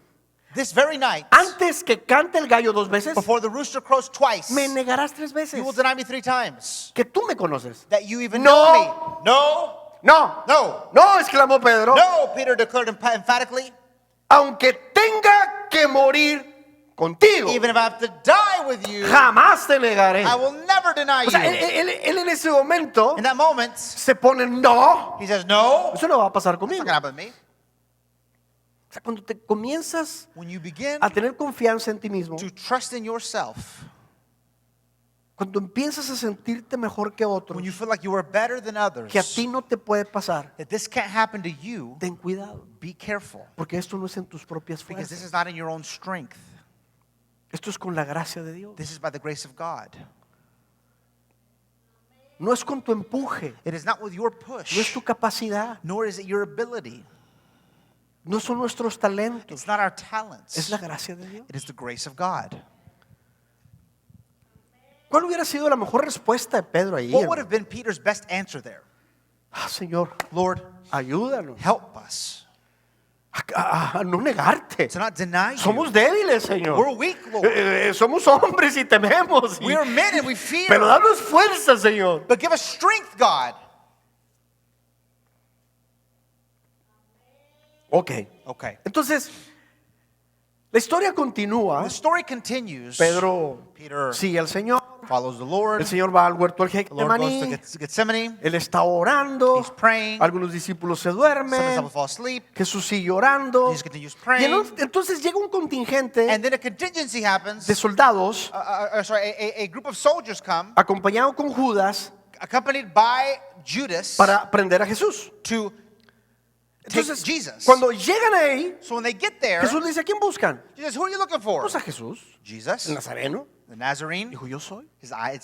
this very night, antes que cante el gallo 2 veces, before the rooster crows twice, me negarás 3 veces. you will deny me 3 times. Que tú me conoces. That you even No. know me. No, No, no, no, exclamó Pedro. no, Peter declared emphatically, Aunque tenga que morir contigo, even if I have to die with you, jamás te negaré. I will never deny O sea, you. él en ese momento In that moment, se pone: no, he says, no, it's eso no va a pasar not conmigo. going to happen to me. O sea, cuando te comienzas When you begin a tener confianza en ti mismo, to trust in yourself, cuando empiezas a sentirte mejor que otros, when you feel like you are better than others, que a ti no te puede pasar, that this can't happen to you, ten cuidado, be careful. porque esto no es en tus propias Because this fuerzas. is not in your own strength. Esto es con la gracia de Dios. This is by the grace of God. No es con tu empuje, It is not with your no es push, tu capacidad, nor is it your ability. no son nuestros talentos, It's not our talents. es la gracia de Dios. It is the grace of God. ¿Cuál hubiera sido la mejor respuesta de Pedro ahí? What would hermano? have been Peter's best answer there? Señor, Lord, ayúdanos. help us. a no negarte. to not deny you. Somos débiles, Señor. We're weak, Lord. Somos hombres y tememos. We are men and we fear. Pero danos fuerza, Señor. But give us strength, God. Ok. Okay. Entonces, la historia continúa. The story continues. Peter Peter sigue al Señor. follows the Lord. El Señor va al huerto del The Lord goes Getsemaní. to Gethsemane. Él está orando. He's praying. Algunos discípulos se Some duermen. disciples fall asleep. Jesús sigue orando. Jesus continues Y praying. entonces llega un contingente And then a contingency happens. de soldados A group of soldiers come, acompañado con Judas accompanied by Judas, para prender a Jesús. to take Entonces, Jesus. cuando llegan ahí, So when they get there, Jesús le dice: ¿a quién buscan? Jesus, who are you looking for? Pues a Jesús, Jesus, el Nazareno. the Nazarene. Dijo: yo soy. His eye,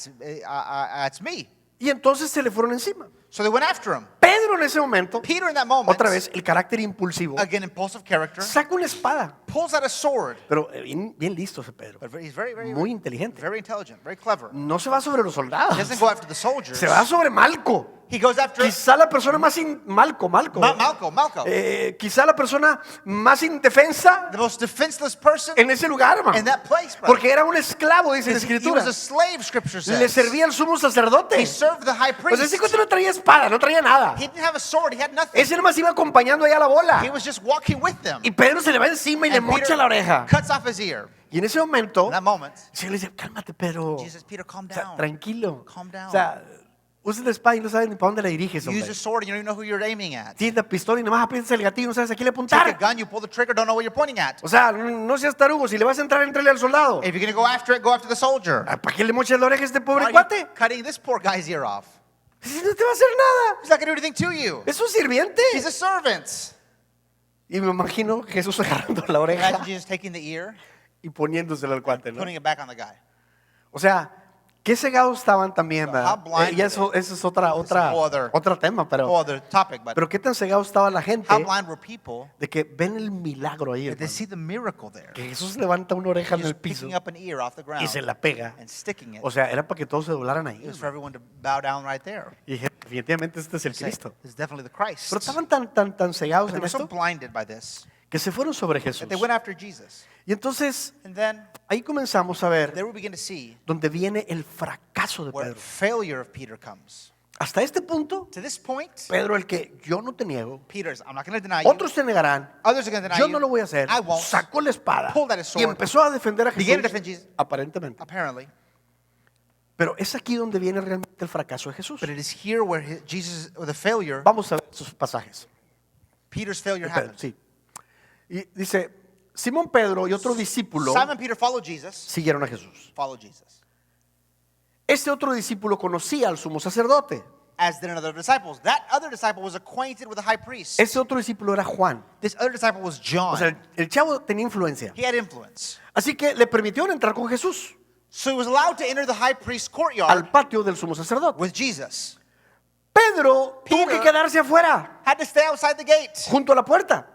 it's me. Y entonces se le fueron encima. So they went after him. Pedro en ese momento, Peter, in that moment, otra vez, el carácter impulsivo, again impulsive character, saca una espada. pulls out a sword. Pero bien listo ese Pedro. But he's very, very, Muy inteligente. very intelligent, very clever. No se va sobre los soldados. He doesn't go after the soldiers. Se va sobre Malco. He goes after Quizá la persona más Malco. Malco, Quizá la persona más indefensa the most defenseless person en ese lugar, hermano. in that place, brother. Porque era un esclavo, dice la He escritura. was a slave, scripture says. Le servía al sumo sacerdote. He served the high Pues priest. ese cuate no traía espada, no traía nada. He didn't have a sword, he had nothing. Ese nomás iba acompañando allá a la He bola. was just walking with them. Y Pedro se le va encima y le And mocha Peter la oreja. cuts off his ear. Y en ese momento, In that moment, el Señor le dice: cálmate, Pedro. Jesus, Peter, calm O sea, down. tranquilo. Calm down. O sea, usa la espada y no sabes ni para dónde la diriges, You use hombre. a sword and you don't even know who you're aiming at. Tienes la pistola y nomás aprietas el gatillo y no sabes a quién le Take a apuntar. gun, you pull the trigger, don't know what you're pointing at. O sea, no seas tarugo. Si le vas a entrar, entrale al soldado. If you're going to go after it, go after the soldier. ¿Para qué le mochas la oreja a este Why pobre are cuate? you cutting this poor guy's ear off? Si no te va a hacer nada. He's not going to do anything to you. Es un sirviente. He's a servant. Y me imagino Jesús agarrando la oreja Imagine Jesus taking the ear, y poniéndosela al cuate, ¿no? putting it back on the guy. O sea, qué cegados estaban también, ¿verdad? How blind Y eso es otro tema, No other topic, but pero qué tan cegados estaba la gente how blind were people de que ven el milagro ahí, that they hermano. see the miracle there? Que Jesús levanta una oreja en el Just piso picking up an ear off the ground y se la pega. and sticking it. O sea, era para que todos se doblaran ahí. It was for everyone to bow down right there. Y dije: definitivamente este es el Say, Cristo. this is definitely the Christ. Pero But estaban tan cegados they en were so esto blinded by this que se fueron sobre Jesús. that they went after Jesus. Y entonces And then ahí comenzamos a ver there we begin to see donde viene el fracaso de where Pedro. failure of Peter comes. Hasta este punto, To this point, Pedro, el que yo no te niego, Peter's, I'm not going to deny you. otros te negarán, Others are going to deny yo you. no lo voy a hacer, I won't. sacó la espada Pulled out his y sword. empezó a defender a Began to Jesús, defend Jesus. aparentemente. Apparently. Pero es aquí donde viene realmente el fracaso de Jesús. But it is here where Jesus, or the failure, Vamos a ver esos pasajes. Peter's failure de Pedro, happened. sí. Y dice: Simón Pedro y otro discípulo Simon Peter followed Jesus. siguieron a Jesús. Followed Jesus. Este otro discípulo conocía al sumo sacerdote. As did another disciple. That other disciple was acquainted with the high priest. Ese otro discípulo era Juan. This other disciple was John. O sea, el chavo tenía influencia. He had influence. Así que le permitieron entrar con Jesús So he was allowed to enter the high priest's courtyard al patio del sumo sacerdote. with Jesus. Pedro tuvo que Peter quedarse afuera, had to stay outside the gate. junto a la puerta.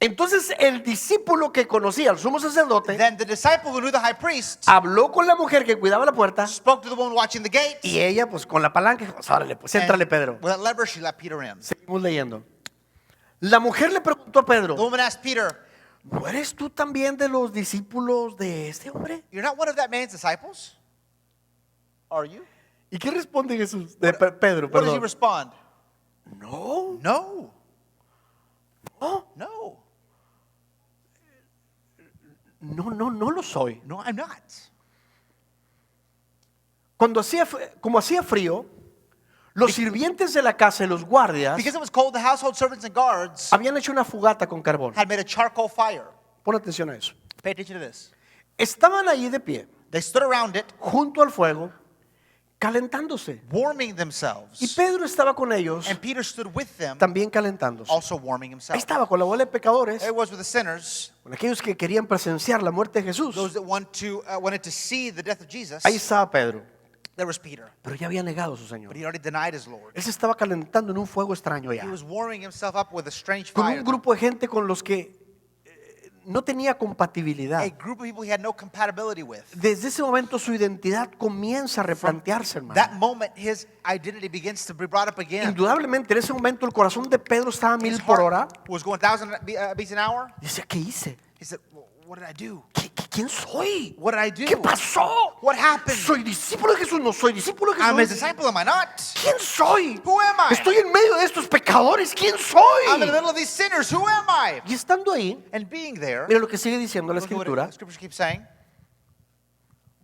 Entonces el discípulo que conocía al sumo sacerdote Then the disciple who knew the high priest habló con la mujer que cuidaba la puerta spoke to the woman watching the gate. y ella, pues con la palanca, dijo: órale, pues And éntrale, Pedro. with that lever, she let Peter in. Seguimos leyendo. La mujer le preguntó a The Pedro: woman asked Peter, ¿no eres tú también de los discípulos de este hombre? "You're not one of that man's disciples? Are you?" ¿Y qué responde Jesús? Pedro, What does he perdón. respond? No, No. no, No. no lo soy. No, I'm not. Como hacía frío, los sirvientes de la casa y los guardias Because it was cold, the household servants and guards habían hecho una fogata con carbón. had made a charcoal fire. Pon atención a eso. Pay attention to this. Estaban ahí de pie, They stood around it, junto al fuego, calentándose. warming Y themselves. Pedro estaba con ellos, And Peter stood with them, también calentándose. also warming Ahí himself. estaba con la bola de pecadores, It was with the sinners, con aquellos que querían presenciar la muerte de Jesús. those that wanted to see the death of Jesus. Ahí estaba Pedro, There was Peter, pero ya había negado a su Señor. but he already denied his Lord. Él se estaba calentando en un fuego extraño He ya, was warming himself up with a strange con fire un grupo de gente con los que no tenía compatibilidad. a group of people he had no compatibility with. Desde ese momento su identidad comienza a replantearse, hermano. That moment, his identity begins to be brought up again. Indudablemente en ese momento el corazón de Pedro estaba a His 1000 por hora. heart was going 1,000 beats an hour. Dice, ¿qué hice? He said, "Well, what did I do? ¿Quién soy? What did I do? ¿Qué pasó? What happened? ¿Soy discípulo de Jesús? ¿No soy discípulo de I'm his Jesús? disciple, am I not? ¿Quién soy? Who am I? Estoy en medio de estos pecadores. ¿Quién I'm in the soy? middle of these sinners. Who am I?" Y estando ahí, And being there, mira lo que sigue diciendo la look at what escritura. the scriptures keep saying.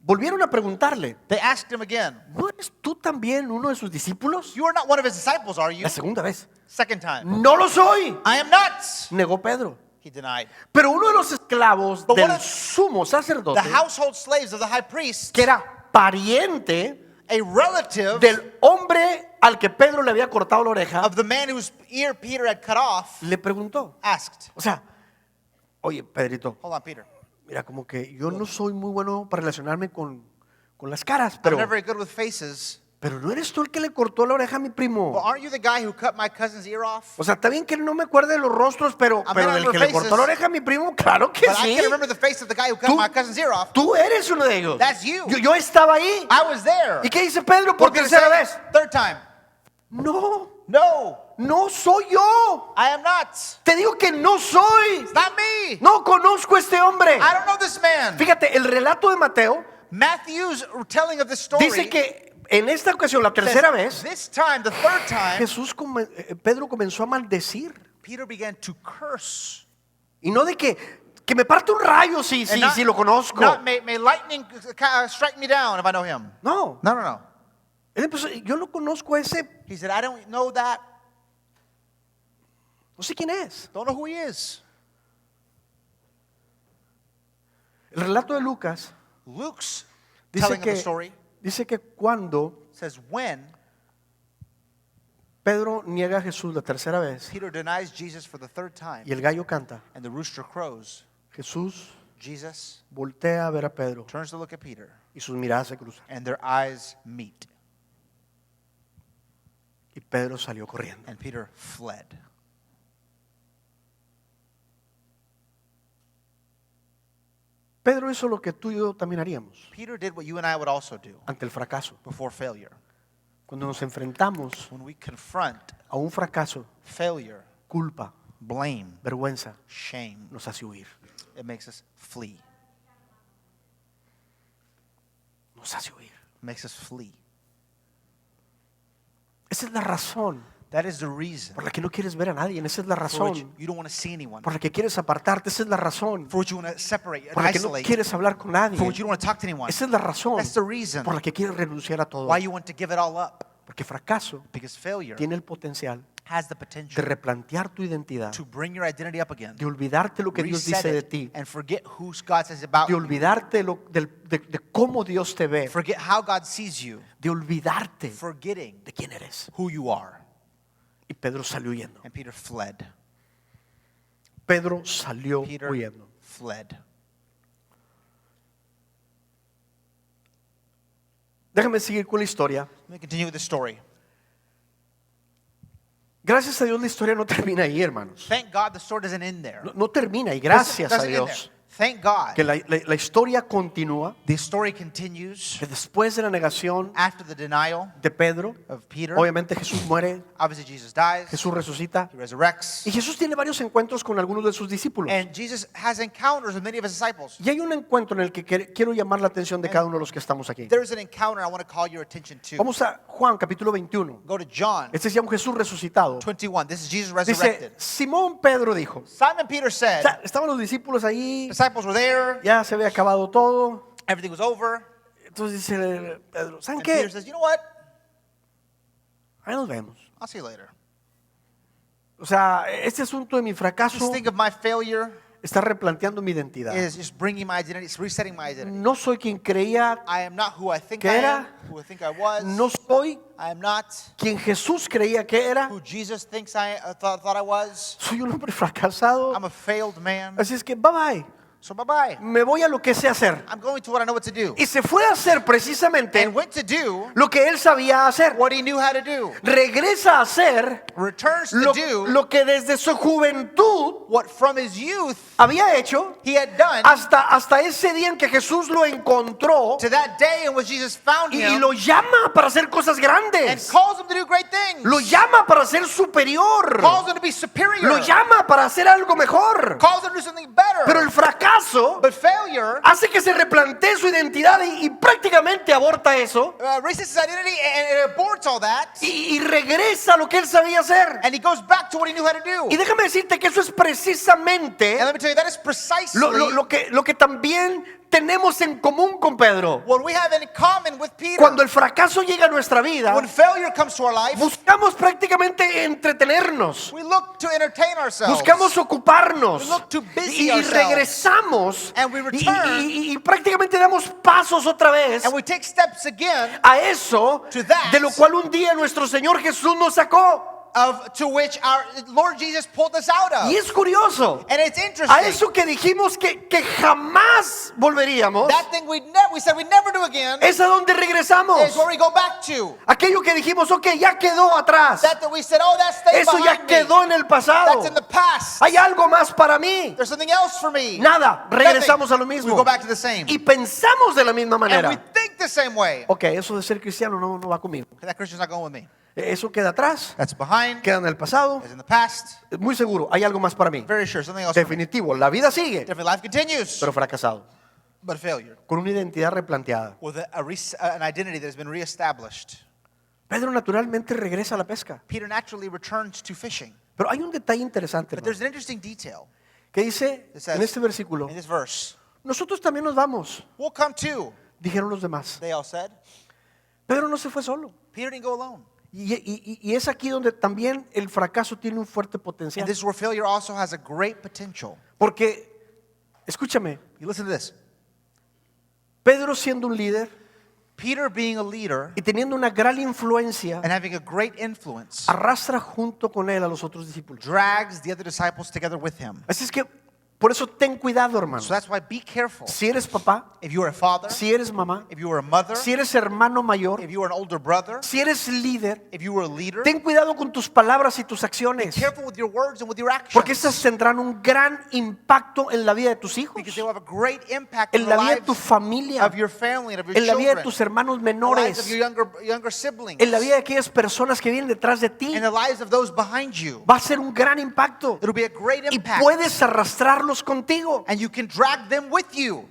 Volvieron a preguntarle, They asked him again, ¿no eres tú también uno de sus discípulos? "You are not one of his disciples, are you?" La segunda vez. Second time, No lo soy, "I am not." negó Pedro. He denied. Pero uno de los esclavos But one del of sumo sacerdote, The household slaves of the high priest, que era pariente a relative del hombre al que Pedro le había cortado la oreja, of the man whose ear Peter had cut off, le preguntó. asked, O sea, oye, Pedrito, "Hold on, Peter. mira, como que yo no soy muy bueno para relacionarme con las caras, I'm pero not very good with faces, ¿no eres tú el que le cortó la oreja a mi but primo? aren't you the guy who cut my cousin's ear off?" O sea, está bien que no me acuerde de los rostros, pero I may not del remember que le cortó faces, la oreja a mi primo, claro que But I sí. can remember the face of the guy who cut Tú- my cousin's ear off. Tú eres uno de ellos. That's you. Yo estaba ahí. I was there. ¿Y qué dice Pedro por What did it tercera say? vez? Third time. No, No, no soy yo. I am not. Te digo que no soy. It's not me. No conozco a este hombre. I don't know this man. Fíjate, el relato de Mateo Matthew's telling of this story dice que en esta ocasión, la tercera says, vez, this time, the third time, Pedro comenzó a maldecir. Peter began to curse. Y no de que me parte un rayo si And not- lo conozco. Not may lightning strike me down if I know him. No. No. Él empezó, yo lo conozco a ese, He said, I don't know that. no sé quién es. Don't know who he is. El relato de Lucas Luke's dice telling of the story que cuando says when Pedro niega a Jesús la tercera vez Peter denies Jesus for the third time y el gallo canta, and the rooster crows, Jesús Jesus voltea a ver a Pedro turns to look at Peter y sus miradas se cruzan. and their eyes meet. Y Pedro salió corriendo. And Peter fled. Pedro hizo lo que tú y yo también haríamos Peter did what you and I would also do ante el fracaso. before failure. Cuando nos enfrentamos When we confront a un fracaso, failure, culpa, blame, vergüenza, shame, nos hace huir. it makes us flee. Nos hace huir. Makes us flee. Esa es la razón That is the reason por la que no quieres ver a nadie. Esa es la for which razón you don't want to see anyone, por la que quieres apartarte. Esa es la razón for which you want to separate and por la que no isolate, quieres hablar con nadie. for which you don't want to talk to anyone. Esa es la razón That's the reason por la que quieres renunciar a todo. why you want to give it all up. Porque fracaso Because failure tiene el potencial has the de potential replantear tu identidad, to bring your identity up again, de olvidarte lo que Dios reset dice de it, ti, and forget who God says about de you. olvidarte de cómo Dios te ve, Forget how God sees you, de olvidarte forgetting de quién eres. who you are. Y Pedro salió huyendo. And Peter fled. Pedro salió Peter huyendo. fled. Déjame seguir con la historia. Let me continue with the story. Gracias a Dios la historia no termina ahí, hermanos. Thank God the story doesn't end there. No termina ahí. Gracias a Doesn't end Dios there. Thank God. que la historia continúa. The story continues Que después de la negación after the denial de Pedro, of Peter. obviamente Jesús muere, Obviously, Jesus dies. Jesús resucita. He resurrects. Y Jesús tiene varios encuentros con algunos de sus discípulos. And Jesus has encounters with many of his disciples. Y hay un encuentro en el que quiero llamar la atención de cada uno de los que estamos aquí. There's an encounter I want to call your attention to. Vamos a Juan capítulo 21. Go to John Este es ya un Jesús resucitado. 21. This is Jesus Dice, resurrected. Simón Pedro dijo, Simon Peter o said, sea, estaban los discípulos ahí, disciples were there. ya se había acabado todo. Everything was over. Entonces dice Pedro, ¿saben And qué? Peter says, you know what? Ahí nos vemos. I'll see you later. O sea, este asunto de mi fracaso Just think of my failure está replanteando mi identidad. is just bringing my identity, it's resetting my identity. No soy quien creía, I am not who I think ¿Qué I era? am, who I think I was. no soy I am not quien Jesús creía que era. who Jesus thinks I thought I was. Soy un hombre fracasado. I'm a failed man. Así es que bye bye. So bye-bye. Me voy a lo que sé hacer. I'm going to what I know what to do. Y se fue a hacer precisamente And went to do lo que él sabía hacer. what he knew how to do. Regresa a hacer Returns to lo, do lo que desde su juventud what from his youth había hecho he had done hasta ese día en que Jesús lo encontró to that day in which Jesus found y him lo llama para hacer cosas and grandes. calls him to do great things. Lo llama para ser superior. Calls him to be superior. Lo llama para hacer algo mejor. Calls him to do something better. Pero el fracaso But failure hace que se replantee su identidad y prácticamente aborta eso resists his identity and aborts all that. y regresa a lo que él sabía hacer. And he goes back to what he knew how to do. Y déjame decirte que eso es precisamente And let me tell you, that is precisely lo que también tenemos en común con Pedro. what we have in common with Peter. Cuando el fracaso llega a nuestra vida, When failure comes to our life, buscamos prácticamente entretenernos. we look to entertain ourselves. Buscamos ocuparnos We look too busy y ourselves. regresamos And we return. y prácticamente damos pasos otra vez And we take steps again a eso to that. de lo cual un día nuestro Señor Jesús nos sacó. to which our Lord Jesus pulled us out of. Y es curioso, And it's interesting. a eso que dijimos que jamás volveríamos, That thing we said we'd never do again es a donde regresamos. is where we go back to. Aquello que dijimos, ok, ya quedó atrás. That we said, oh, that stayed Eso ya behind quedó me. en el pasado. That's in the past. Hay algo más para mí. There's something else for me. Nada, regresamos Nothing. a lo mismo. We go back to the same. Y pensamos de la misma And we manera. think the same way. Ok, eso de ser cristiano no va conmigo. That Christian's not going with me. Eso queda atrás, That's behind. queda en el pasado. It's in the past. Muy seguro, hay algo más para mí. Very sure. Something else for me. Definitivo, la vida sigue, Different life continues. pero fracasado. But failure. Con una identidad replanteada. With an identity that has been reestablished. Pedro naturalmente regresa a la pesca. Peter naturally returns to fishing. Pero hay un detalle interesante, But hermano, there's an interesting detail que dice It says- en este versículo, in this verse. nosotros también nos vamos, We'll come too, dijeron los demás. they all said. Pedro no se fue solo. Peter didn't go alone. Y es aquí donde también el fracaso tiene un fuerte And potencial. this is where failure also has a great potential. Porque, escúchame, You listen to this. Pedro siendo un líder Peter being a leader y teniendo una gran influencia, and having a great influence arrastra junto con él a los otros discípulos. drags the other disciples together with him. Así es que, por eso ten cuidado, hermano. So that's why be careful. Si eres papá, If you are a father, si eres mamá, if you are a mother, si eres hermano mayor, if you are an older brother, si eres líder, if you are a leader, ten cuidado con tus palabras y tus acciones. careful with your words and with your actions. Porque estas tendrán un gran impacto en la vida de tus hijos, Because they will have a great impact in en the la vida de tu lives familia, of your family and of your en la vida de children, tus hermanos the lives menores, of your younger siblings, en la vida de aquellas personas que vienen detrás de ti. and the lives of those behind you. Va a ser un gran impacto It'll be a great y impact. puedes arrastrarlos contigo. And you can drag them with you.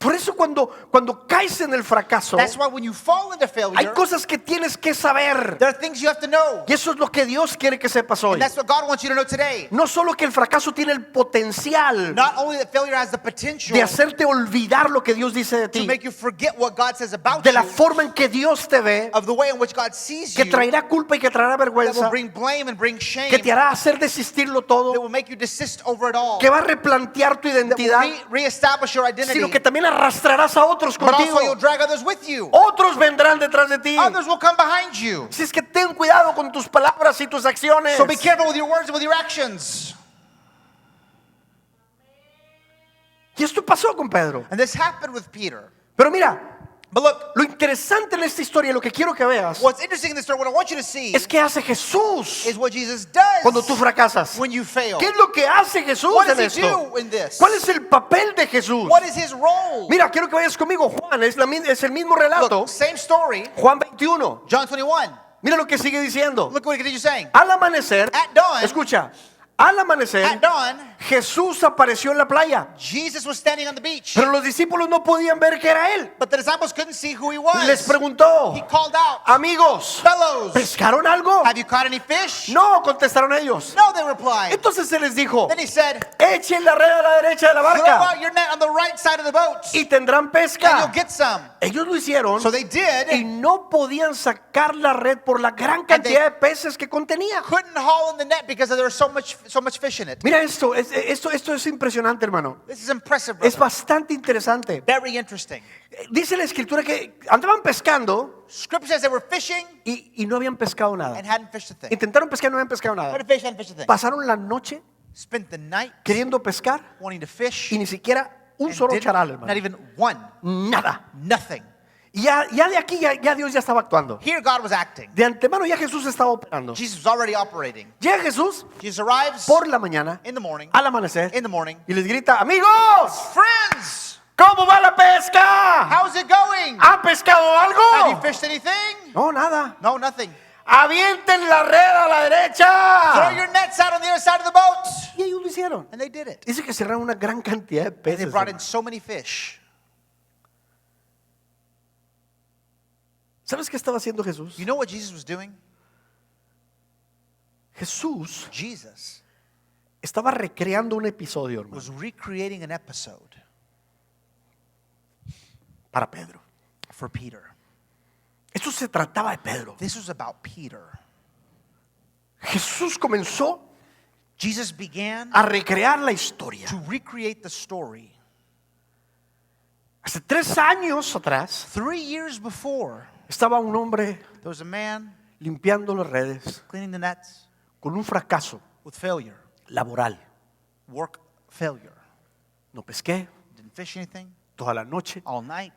Por eso cuando caes en el fracaso, That's why when you fall into hay failure, cosas que tienes que saber. there are things you have to know. Y eso es lo que Dios quiere que sepas hoy. And that's what God wants you to know today. No solo que el fracaso tiene el potencial Not only that failure has the potential de hacerte olvidar lo que Dios dice de to ti, make you forget what God says about de la you, forma en que Dios te ve, of the way in which God sees que you, traerá culpa y que traerá that will vergüenza, bring blame and bring shame, que te hará hacer desistirlo that todo, will make you desist over it all, que va a replantear tu that identidad, will reestablish your identity, sino que también arrastrarás a otros but also contigo. you'll drag others with you. Otros vendrán detrás de ti. Others will come behind you. Así es que ten cuidado con tus palabras y tus acciones. So be careful with your words and with your actions. Y esto pasó con Pedro. And this happened with Peter. Pero mira, But look, lo interesante en esta historia, lo que quiero que veas, what's interesting in this story, what I want you to see es que hace Jesús is what Jesus does cuando tú fracasas. when you fail. ¿Qué es lo que hace Jesús What en does he esto? do in this? ¿Cuál es el papel de Jesús? What is his role? Mira, quiero que vayas conmigo. Juan, es el mismo relato. Look, same story, Juan 21. John 21. Mira lo que sigue diciendo. Look what he continues saying. Al amanecer, At dawn, escucha, al amanecer, At dawn, Jesús apareció en la playa. Jesus was standing on the beach, Pero los discípulos no podían ver que era él. but the disciples couldn't see who he was. Les preguntó, He called out, amigos, fellows, ¿pescaron algo? have you caught any fish? No, contestaron ellos. No, they replied. Entonces se les dijo, Then he said, echen la red a la derecha de la throw barca out your net on the right side of the boat, y tendrán and pesca. you'll get some. Ellos lo hicieron So they y did, no podían sacar la red por la gran cantidad de peces que contenía. couldn't haul in the net because there was so much fish in it. Mira esto es impresionante, hermano. This is impressive, Es brother. bastante interesante. Very interesting. Dice la escritura que andaban pescando Scripture says they were fishing y no habían pescado nada. and hadn't fished a thing. Intentaron pescar y no habían pescado nada. Hadn't fished a thing. Pasaron la noche spent the night queriendo pescar wanting to fish, y ni siquiera un and solo didn't- charal, not hermano. even one, Nada. nothing. Y ya de aquí ya Dios ya estaba actuando. Here God was acting. De antemano ya Jesús estaba operando. Jesus was already operating. Llega Jesús Jesus arrives por la mañana, in the morning, al amanecer, in the morning. y les grita, amigos, Friends, ¿cómo va la pesca? how's it going? ¿Han pescado Have you algo? fished anything? No, nada. No, nothing. Avienten la red a la Throw derecha. your nets out on the other side of the boat. Y ellos lo hicieron. And they did it. Dice que cerraron una gran cantidad de And they peces. brought in hermano. so many fish. ¿Sabes qué estaba haciendo Jesús? You know what Jesus was doing? Jesús Jesus estaba recreando un episodio, hermano, was recreating an episode para Pedro. for Peter. Esto se trataba de Pedro. This was about Peter. Jesús comenzó Jesus began a recrear la historia. to recreate the story. Hace 3 años atrás 3 years before, estaba un hombre there was a man limpiando las redes cleaning the nets con un fracaso with failure, laboral. work failure. No pesqué Didn't fish anything toda la noche. all night.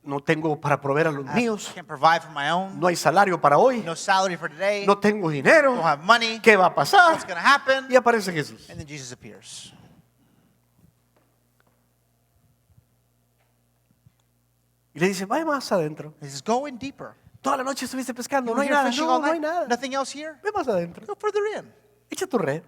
No tengo para proveer a los I míos. can't provide for my own. No hay salario para hoy. No salary for today. No tengo dinero. Don't have money. ¿Qué va a pasar? What's going to happen? Y aparece Jesús. And then Jesus appears. Y le dice, vaya más adentro. He says, go in deeper. Toda la noche estuviste pescando. You No were hay here nada. fishing No, all no hay night. nada. Nothing else here? Ve más adentro. Go further in. Echa tu red.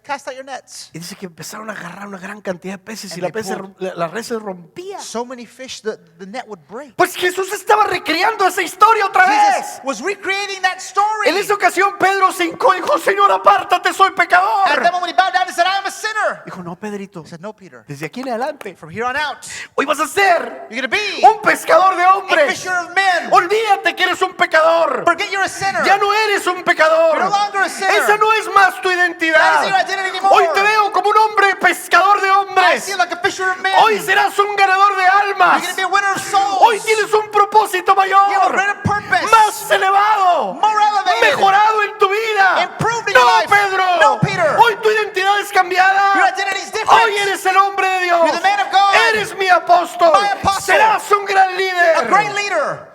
Cast out your nets. Y dice que empezaron a agarrar una gran cantidad de peces y And la, they pulled- la red se rompía. So many fish that the net would break. Pues Jesús estaba recreando esa historia otra Jesus vez. was recreating that story. En esa ocasión Pedro se hincó y dijo, Señor, apártate, soy At pecador. that moment he bowed down and said, I am a sinner. Dijo, no, Pedrito, He said, no, Peter. desde aquí en adelante, From here on out, hoy vas a ser you're going to be un pescador de a hombres. fisher of men. Olvídate que eres un pecador. Forget you're a sinner. Ya no eres un pecador. You're no longer a sinner. Esa no es más tu That identidad. is your identity anymore. Hoy te veo como un hombre pescador de I hombres. see you like a fisher of men. Hoy serás un ganador de almas. You're going to be a winner of souls. Hoy tienes un propósito You have a mayor, greater purpose. más elevado, More elevated. mejorado en tu vida. Improved in No, your life. Pedro. No, Peter. Hoy tu identidad es cambiada. Your identity is different. Hoy eres el hombre de Dios. You're the man of God. Eres mi apóstol. My apostle. Serás un gran líder. A great leader.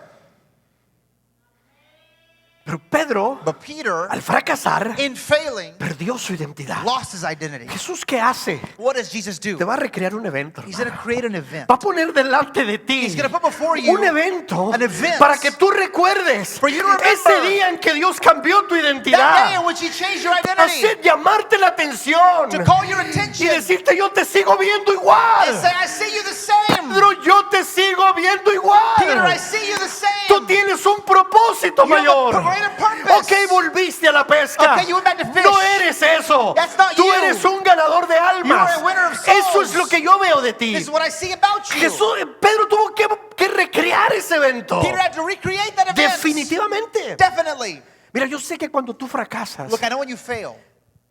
Pero Pedro, But Peter, al fracasar, in failing, perdió su identidad. lost his identity. Jesús, ¿qué hace? What does Jesus do? Te va a recrear un evento. He's going to create an event. Va a poner delante de ti He's gonna put before you un evento an event para que tú recuerdes for you to remember ese día en que Dios cambió tu That day identidad. in which he changed your identity. Hacer llamarte la atención To call your y attention. decirte yo te sigo viendo And igual. say, I see you the same. Pedro, yo te sigo viendo Peter, I igual. see you the same. Tú tienes un propósito You have a mayor. greater purpose. Ok, volviste a la pesca. Okay, you went back to fish. No eres eso. That's not Tú you. eres un ganador de almas. You are a winner of souls. Eso es lo que yo veo de ti. This is what I see about you. Pedro tuvo que recrear ese evento. Peter had to recreate that event. Definitivamente. Definitely. Mira, yo sé que cuando tú fracasas, Look, I know when you fail,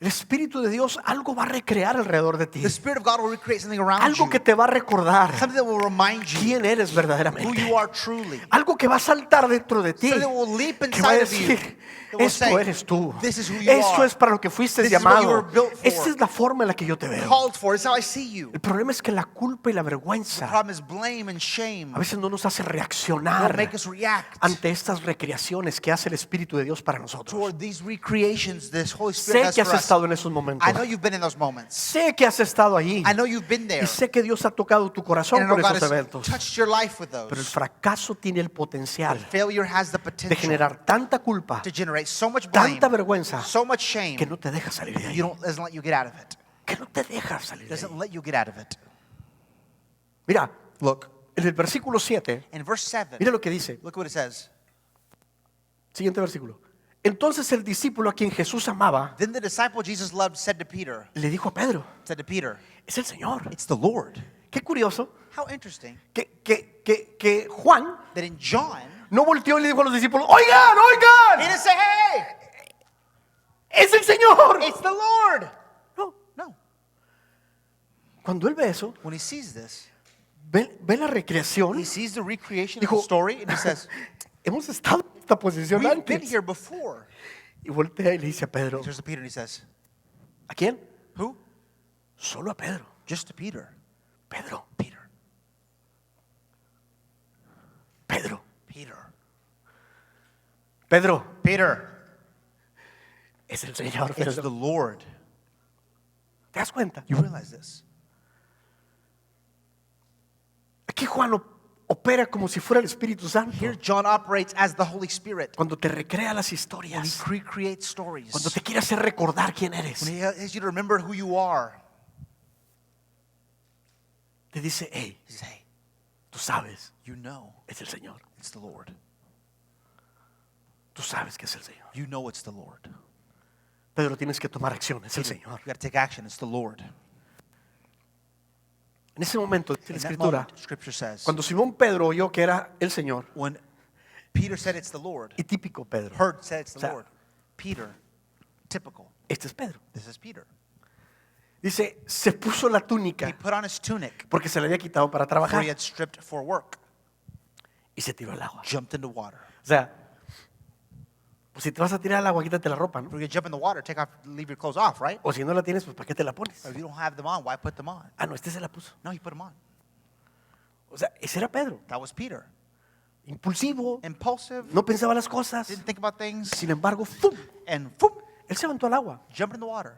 el Espíritu de Dios algo va a recrear alrededor de ti. the Spirit of God will recreate something around Algo you. que te va a recordar Something that will remind you quién eres who verdaderamente. you are truly. Algo que va a saltar dentro de ti. Something that will leap Que va a inside of you. decir, That will esto say, eres tú. this is who you Esto are. es para lo que fuiste This is what you llamado. were built for. Esta es la forma en la que yo te veo. Called for. This is how I see you. El problema es que la culpa y la The vergüenza problem is blame and shame. a veces no nos hace Will reaccionar make us react ante estas recreaciones que hace el Espíritu de Dios para nosotros. toward these recreations this Holy Spirit Sé has que has for us. estado en esos momentos. I know you've been in those moments. Sé que has estado allí. I know you've been there. Y sé que Dios ha tocado tu corazón And I know con God esos has eventos. touched your life with Pero el those. fracaso tiene el potencial Failure has the de potential generar tanta culpa, to generate so much blame, tanta vergüenza, so much shame, que no te deja salir de ahí. doesn't let you get out of it. Que no te deja salir de Doesn't ahí. let you get out of it. Mira, Look, en el versículo 7, in verse 7, mira lo que dice. look what it says. Siguiente versículo. Entonces el discípulo a quien Jesús amaba Then the disciple Jesus loved said to Peter, le dijo a Pedro, it's es el Señor. the Lord. Qué curioso How interesting que Juan that in John, no volteó y le dijo a los discípulos, oigan, he oigan, didn't say, hey, es el Señor. it's the Lord. No. No. Cuando él ve eso, When he sees this, ve la recreación, he sees the recreation of dijo, the story and he says, hemos estado en esta posición we've been antes. here before. Y voltea y le dice a Pedro, He turns to Peter and he says, ¿A quién? Who? Solo a Pedro. Just to Peter. Pedro, Peter. Pedro, Peter. Pedro. Peter. Es el Señor, It's the Pedro. Lord. ¿Te das cuenta? You realize this? Aquí Juan opera como si fuera el Espíritu Santo. Here John operates as the Holy Spirit. Cuando te recrea las When he historias. recreates stories. Cuando te quiere hacer recordar quién eres. When he has you to remember who you are. Te dice, hey, He says, hey, tú sabes, you know es el Señor. it's the Lord. Tú sabes que es el Señor. You know it's the Lord. Pedro, tienes que tomar acción, es el You Señor. got to take action. It's the Lord. En ese momento, dice la In that Escritura, moment, Scripture says, cuando Simón Pedro oyó que era el Señor, when Peter said it's the Lord, y típico Pedro, heard said it's the O sea, Lord, Peter, typical, este es Pedro. this is Peter. Dice, se puso la He túnica put on his tunic, porque se le había quitado para for trabajar he had stripped for work, y se tiró al agua. jumped into water. O sea, pues si te vas a tirar al agua, quítate la ropa, ¿no? If you jump in the water, leave your clothes off, right? O si no la tienes, pues ¿para qué te la pones? If you don't have them on, why put them on? Ah, no, este se la puso. No, he put them on. O sea, ese era Pedro. That was Peter. Impulsivo, Impulsive, no pensaba las cosas. didn't think about things, Sin embargo, ¡fum! and boom, Él se aventó al agua. jumped in the water.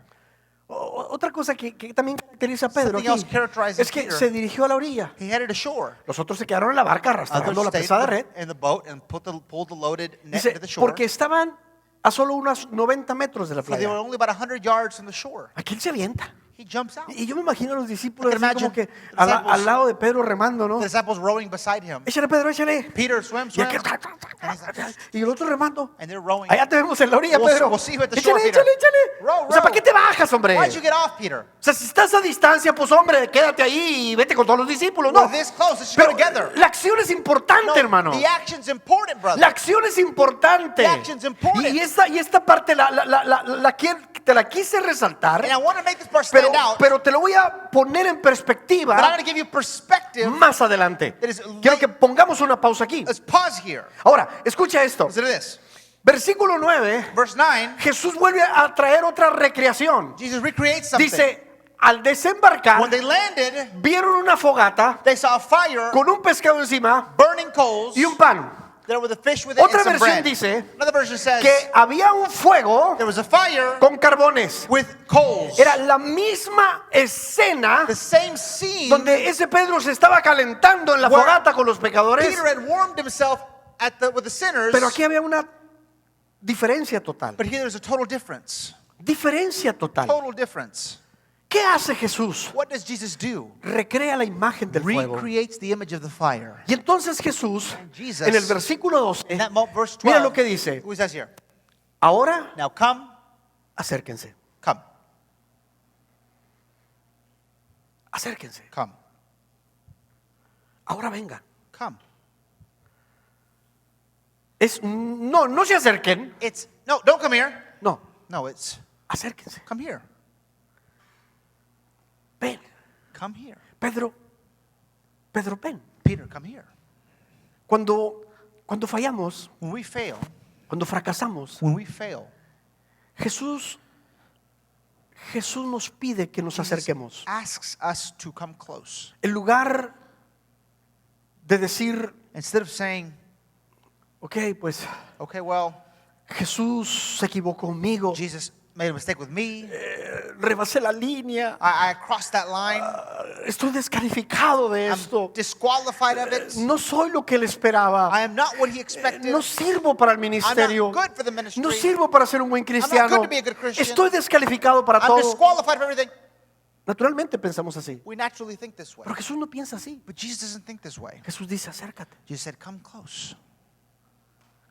Otra cosa que también caracteriza a Pedro Something else aquí characterizes es que Peter. se dirigió a la orilla. He headed ashore. Los otros se quedaron en la barca arrastrando Others la stayed pesada red. in the boat and pulled the loaded net Dice, into the shore. porque estaban a solo unos 90 metros de la For they were playa. only about 100 yards from the shore. Aquí él se avienta. He jumps out. Y yo me imagino a los discípulos I can así como imagine que the al disciples- lado de Pedro remando, ¿no? The disciples rowing beside him. Échale, Pedro, échale. Peter, swim, Y, swim. aquel, And he's like, y el otro remando. and they're rowing. Allá te vemos en la orilla, We'll- Pedro. we'll see you at the Échale, shore, Peter. échale, échale. Row, O sea, ¿para row. qué te bajas, hombre? Why'd you get off, Peter? O sea, si estás a distancia, pues hombre, quédate ahí y vete con todos los discípulos, ¿no? We're this close. Let's just go Pero together. la acción es importante, hermano. The action's important, brother. La acción es importante. The action's important. Y esta parte te la quise resaltar, And I want to make this part pero, stand out. pero te lo voy a poner en But I'm perspectiva going to give you perspective. más adelante. That is Quiero que pongamos una pausa aquí. Let's pause here. Ahora, escucha esto. Listen to this. Versículo 9, Verse 9, Jesús vuelve a traer otra recreación. Jesus recreates something. Dice, al desembarcar, When they landed, vieron una fogata they saw a fire, con un pescado encima burning coals, y un pan. there was a fish with it Otra and some versión bread. dice Another version says que había un fuego there was a fire con carbones. with coals. Era la misma escena The same scene donde ese Pedro se estaba calentando en la Where fogata con los pecadores, Peter had warmed himself with the sinners, pero aquí había una diferencia total. but here there's a total difference. Diferencia total. Total difference. ¿Qué hace Jesús? What does Jesus do? Recrea la imagen del fuego. Recreates the image of the fire. Y entonces Jesús, Jesus, en el versículo 12, In that verse 12, mira lo que dice. who says here? Ahora Now come, acérquense, come, acérquense. come, Ahora vengan. come. No se acerquen. It's, no, don't come here. No, No, it's, acérquense. come here. Ven. Come here. Pedro, ven. Peter, come here. Cuando fallamos, When we fail, cuando fracasamos, when we fail, Jesús nos pide que nos Jesus acerquemos. asks us to come close. En lugar de decir, Instead of saying, ok, pues okay, well, Jesús se equivocó conmigo, Jesus made a mistake with me. rebasé la línea, I crossed that line. estoy descalificado de I'm esto, disqualified of it. no soy lo que él esperaba, I am not what he expected. no sirvo para el I'm ministerio, not good for the ministry. no sirvo para ser un buen cristiano, good to be a good Christian. estoy descalificado para I'm todo. disqualified for everything. Naturalmente pensamos así, We naturally think this way. pero Jesús no piensa así. But Jesus doesn't think this way. Jesús dice, acércate. Jesus said, come close.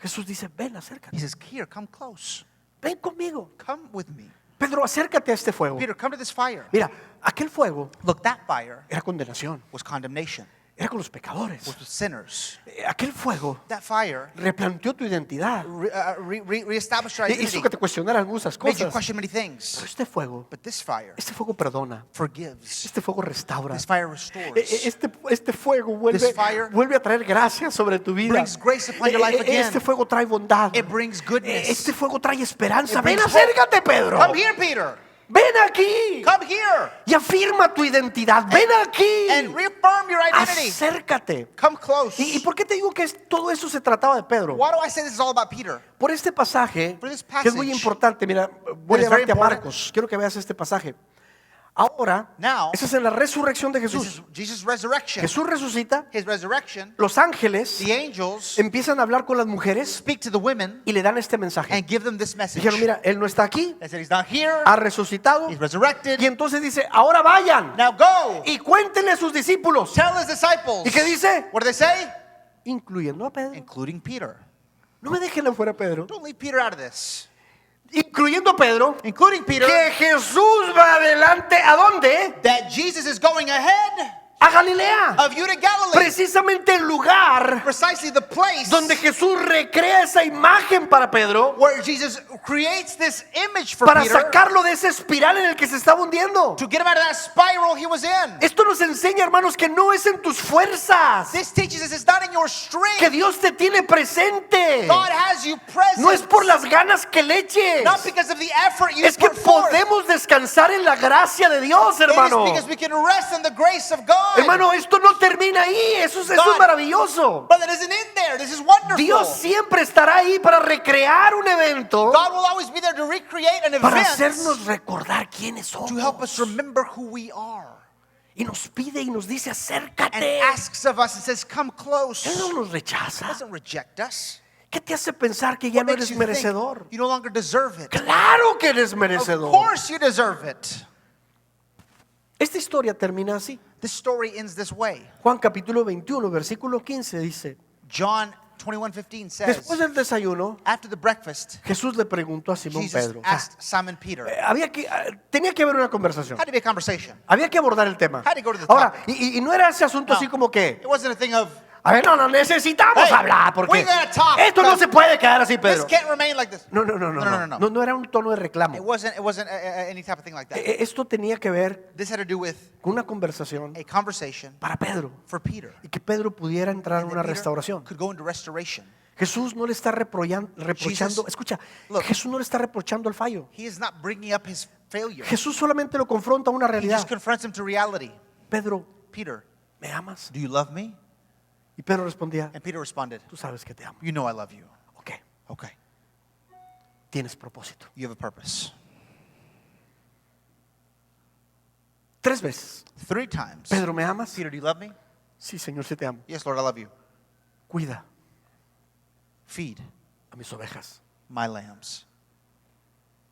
Jesús dice, ven, acércate. He says, here, come close. Ven conmigo. Come with me. Pedro, acércate a este fuego. Peter, come to this fire. Mira, aquel fuego Look, that fire era condenación, was condemnation, era con los pecadores. was with sinners. Aquel fuego That fire replanteó tu identidad. reestablished your Hizo identity, que te cuestionaras algunas made you cosas. question many Pero things. este fuego But this fire perdona. forgives. Este fuego restaura. This fire restores. Este fuego This fire vuelve a traer gracia sobre tu vida. brings grace upon your life again. Este fuego trae bondad. It brings goodness. Este fuego trae esperanza. It Ven, brings acércate, Pedro. Come here, Peter. ven aquí Come here y afirma tu identidad. Ven aquí, and reaffirm your identity. acércate. Come close. ¿Y por qué te digo que todo eso se trataba de Pedro? Why do I say this is all about Peter? Por este pasaje, For this que es muy passage, importante. Mira, voy a that is very llevarte a important. Marcos. Quiero que veas este pasaje. Ahora, Now, esa es en la resurrección de This Jesús. is Jesus' resurrection. Jesús resucita, His resurrection, los ángeles the angels empiezan a hablar con las mujeres speak to the women y le dan este mensaje. and give them this message. Dijeron, mira, él no está aquí, They said he's not here, ha resucitado. he's resurrected. Y entonces dice, ahora vayan Now go, y cuéntenle a sus discípulos, tell his disciples. ¿Y qué dice? What do they say? incluyendo a Pedro. Including Peter. No me dejen afuera a Pedro. Don't leave Peter out of this. Incluyendo a Pedro, Including Peter, que Jesús va adelante, ¿a dónde? that Jesus is going ahead A Galilea. of you to Galilee. Precisamente el lugar Precisely the place donde Jesús recrea esa imagen para Pedro, where Jesus creates this image for para Peter sacarlo de esa espiral en el que se estaba hundiendo. to get him out of that spiral he was in. Esto nos enseña, hermanos, que no es en tus fuerzas, This teaches us it's not in your strength. que Dios te tiene presente. God has you present. No es por las ganas que le eches, Not because of the effort you es que put forth. podemos descansar en la gracia de Dios, It is hermano. because we can rest in the grace of God. Hermano, esto no termina ahí, eso es maravilloso. But that isn't in there. This is wonderful. Dios siempre estará ahí para recrear un evento, God will always be there to recreate an para event hacernos recordar quiénes to help us somos. remember who we are. Y nos pide y nos dice, And acércate. asks of us and says, come close. Él no nos He rechaza. doesn't reject us. ¿Qué te hace pensar que ya What no makes eres you think merecedor? you no longer deserve it? Claro que eres Of merecedor. course you deserve it. Esta historia termina así. This story ends this way. Juan capítulo 21, versículo 15 dice, John 21:15 says, después del desayuno, after the breakfast, Jesús le preguntó a Simón Jesus Pedro. asked Simon Peter. Tenía que haber una conversación. Had to be a conversation. Había que abordar el tema. Had to go to the Ahora, topic. y no era ese asunto No. así como que, It wasn't a thing of, a ver, no, necesitamos Hey, hablar porque we gotta talk, esto no because se puede quedar así, this Pedro. can't remain like this. No era un tono de It reclamo. wasn't any type of thing like that. Esto tenía que ver This had to do with con una conversación a conversation para Pedro for Peter. y que Pedro pudiera entrar en And una that Peter restauración. could go into restoration. Jesús no le está reprochando, Jesus, escucha, look. Jesús no le está reprochando el fallo. He is not bringing up his failure. Jesús solamente lo confronta a una He realidad. just confronts him to reality. Pedro, Peter, ¿me amas? do you love me? Y Pedro respondía, And Peter responded, tú sabes que te amo. you know I love you. Ok, Okay, tienes propósito. you have a purpose. 3 veces. 3 times. Pedro, ¿me amas? Peter, do you love me? Sí, Señor, sí te amo. Yes, Lord, I love you. Cuida Feed a mis ovejas. my lambs.